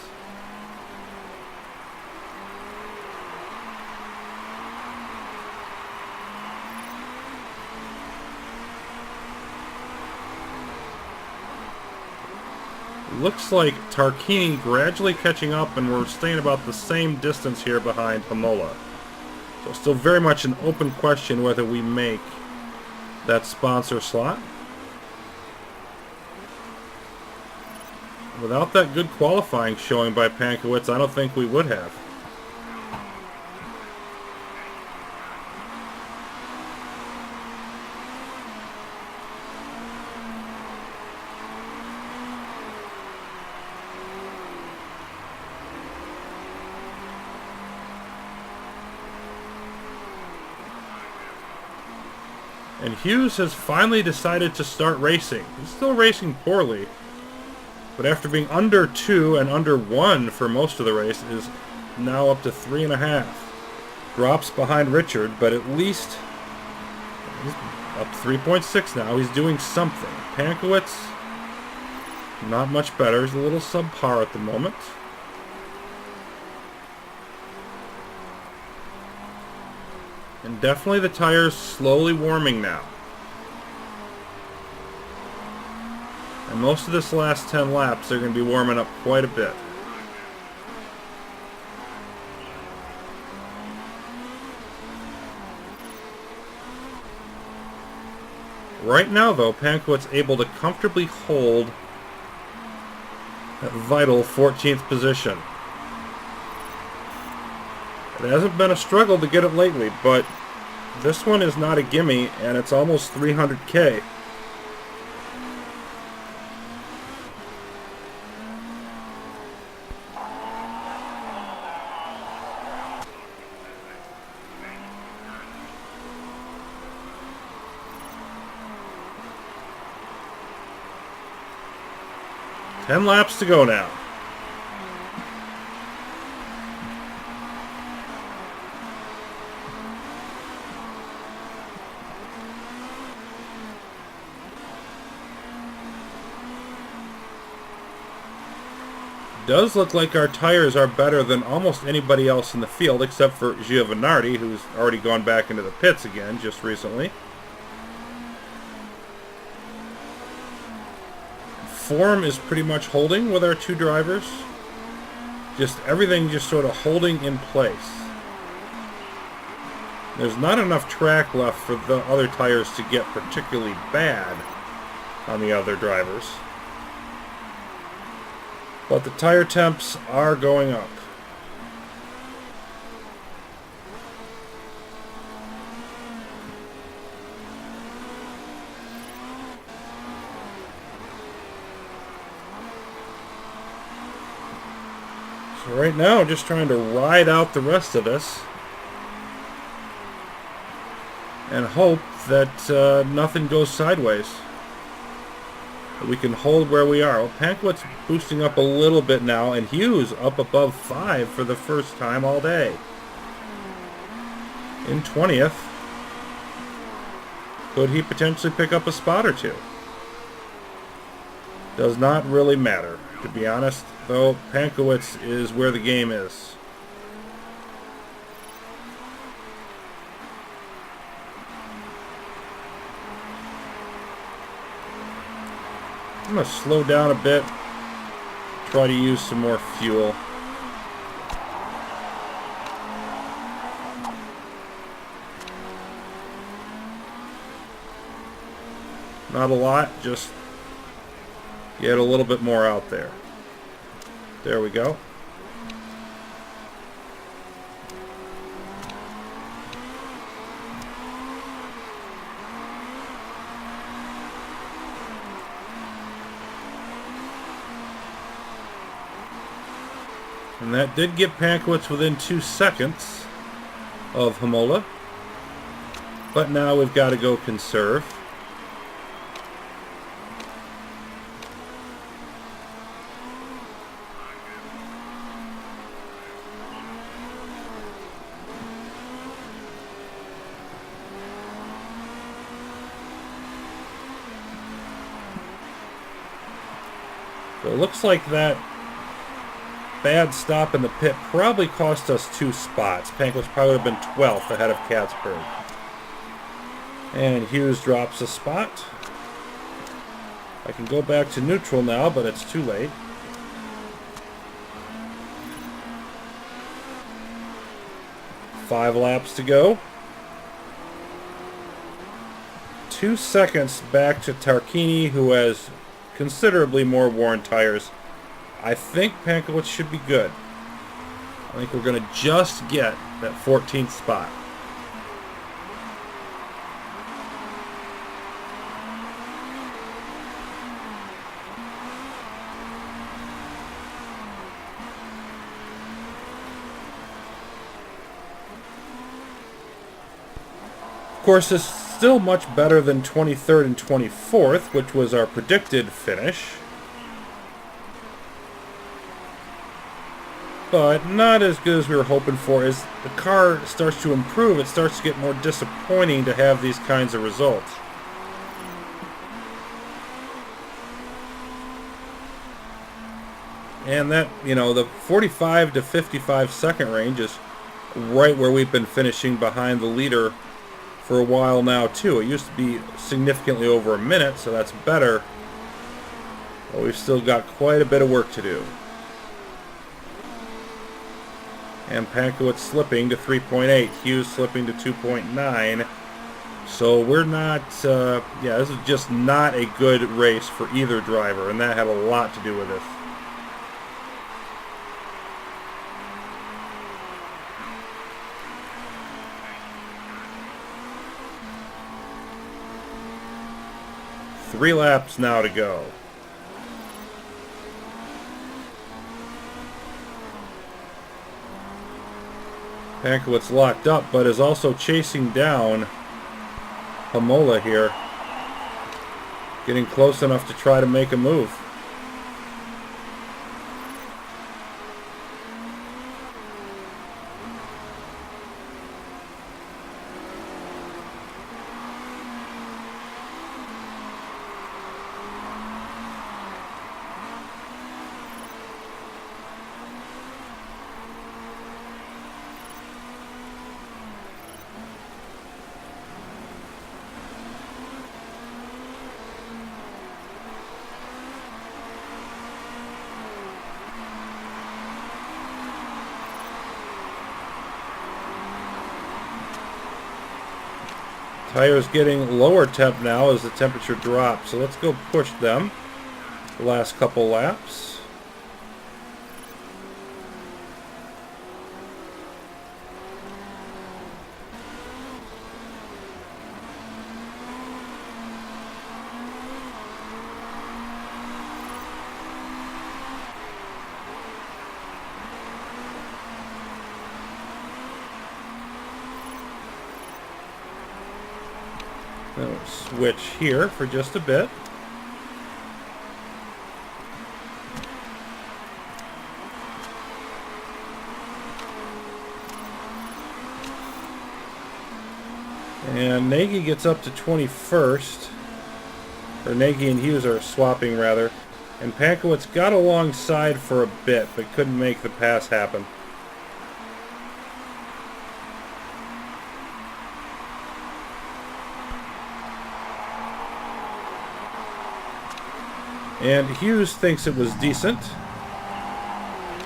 Looks like Tarquini gradually catching up, and we're staying about the same distance here behind Hamola. So still very much an open question whether we make that sponsor slot. Without that good qualifying showing by Pankowitz, I don't think we would have. And Hughes has finally decided to start racing. He's still racing poorly, but after being under 2 and under 1 for most of the race, is now up to 3.5. Drops behind Richard, but at least he's up to 3.6 now. He's doing something. Pankowitz, not much better. He's a little subpar at the moment. And definitely the tires slowly warming now. And most of this last 10 laps, they're going to be warming up quite a bit. Right now, though, Pankowitz able to comfortably hold that vital 14th position. It hasn't been a struggle to get it lately, but this one is not a gimme, and it's almost 300K. Ten laps to go now. Does look like our tires are better than almost anybody else in the field, except for Giovanardi, who's already gone back into the pits again just recently. Form is pretty much holding with our two drivers. Just everything just sort of holding in place. There's not enough track left for the other tires to get particularly bad on the other drivers. But the tire temps are going up. So right now, just trying to ride out the rest of this and hope that nothing goes sideways. We can hold where we are. Well, Pankowitz boosting up a little bit now, and Hughes up above 5 for the first time all day. In 20th. Could he potentially pick up a spot or two? Does not really matter, to be honest, though. Pankowitz is where the game is. I'm going to slow down a bit, try to use some more fuel. Not a lot, just Get a little bit more out there. There we go. And that did get Pankowitz within 2 seconds of Hemola. But now we've got to go conserve. So it looks like that bad stop in the pit probably cost us 2 spots. Pankowitz probably would have been 12th ahead of Katzberg. And Hughes drops a spot. I can go back to neutral now, but it's too late. Five laps to go. 2 seconds back to Tarquini, who has considerably more worn tires. I think Pankowitz should be good. I think we're going to just get that 14th spot. Of course, this is still much better than 23rd and 24th, which was our predicted finish. But not as good as we were hoping for. As the car starts to improve, it starts to get more disappointing to have these kinds of results. And that, you know, the 45 to 55 second range is right where we've been finishing behind the leader for a while now too. It used to be significantly over a minute, so that's better. But we've still got quite a bit of work to do. And Pankowitz slipping to 3.8, Hughes slipping to 2.9. So we're not, yeah, this is just not a good race for either driver, and that had a lot to do with this. Three laps now to go. Pankowitz locked up, but is also chasing down Hemola here. Getting close enough to try to make a move. Tires getting lower temp now as the temperature drops, so let's go push them the last couple laps. We'll switch here for just a bit. And Nagy gets up to 21st. Or Nagy and Hughes are swapping rather. And Pankowitz got alongside for a bit, but couldn't make the pass happen. And Hughes thinks it was decent.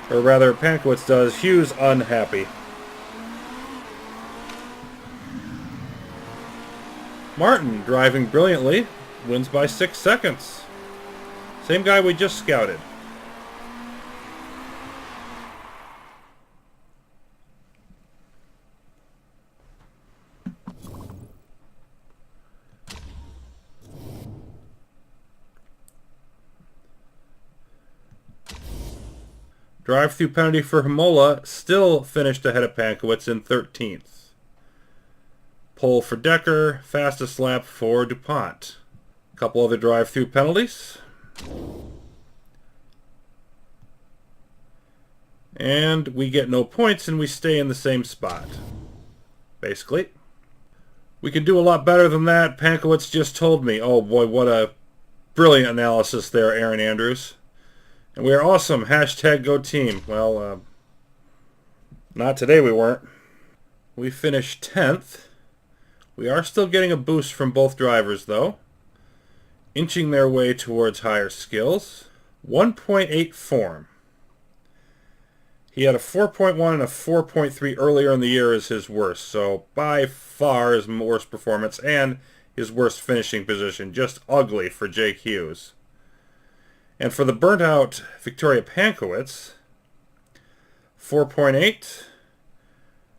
Or rather, Pankowitz does. Hughes unhappy. Martin, driving brilliantly, wins by 6 seconds. Same guy we just scouted. Drive-through penalty for Himola, still finished ahead of Pankowitz in 13th. Pole for Decker, fastest lap for DuPont. A couple other drive-through penalties. And we get no points and we stay in the same spot. Basically. We can do a lot better than that. Pankowitz just told me. Oh boy, what a brilliant analysis there, Aaron Andrews. And we are awesome. Hashtag go team. Well, not today we weren't. We finished 10th. We are still getting a boost from both drivers, though. Inching their way towards higher skills. 1.8 form. He had a 4.1 and a 4.3 earlier in the year as his worst. So by far his worst performance and his worst finishing position. Just ugly for Jake Hughes. And for the burnt-out Victoria Pankowitz, 4.8,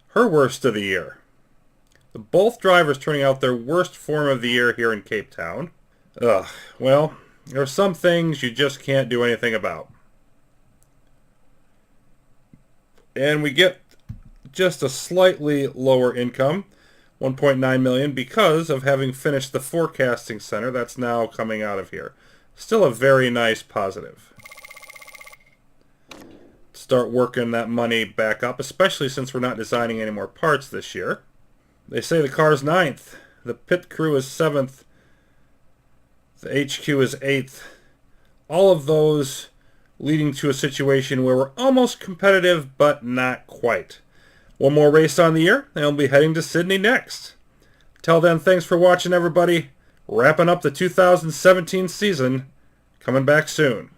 her worst of the year. Both drivers turning out their worst form of the year here in Cape Town. Ugh, well, there are some things you just can't do anything about. And we get just a slightly lower income, 1.9 million, because of having finished the forecasting center that's now coming out of here. Still a very nice positive. Start working that money back up, especially since we're not designing any more parts this year. They say the car's 9th. The pit crew is 7th. The HQ is 8th. All of those leading to a situation where we're almost competitive, but not quite. One more race on the year, and we'll be heading to Sydney next. Till then, thanks for watching, everybody. Wrapping up the 2017 season. Coming back soon.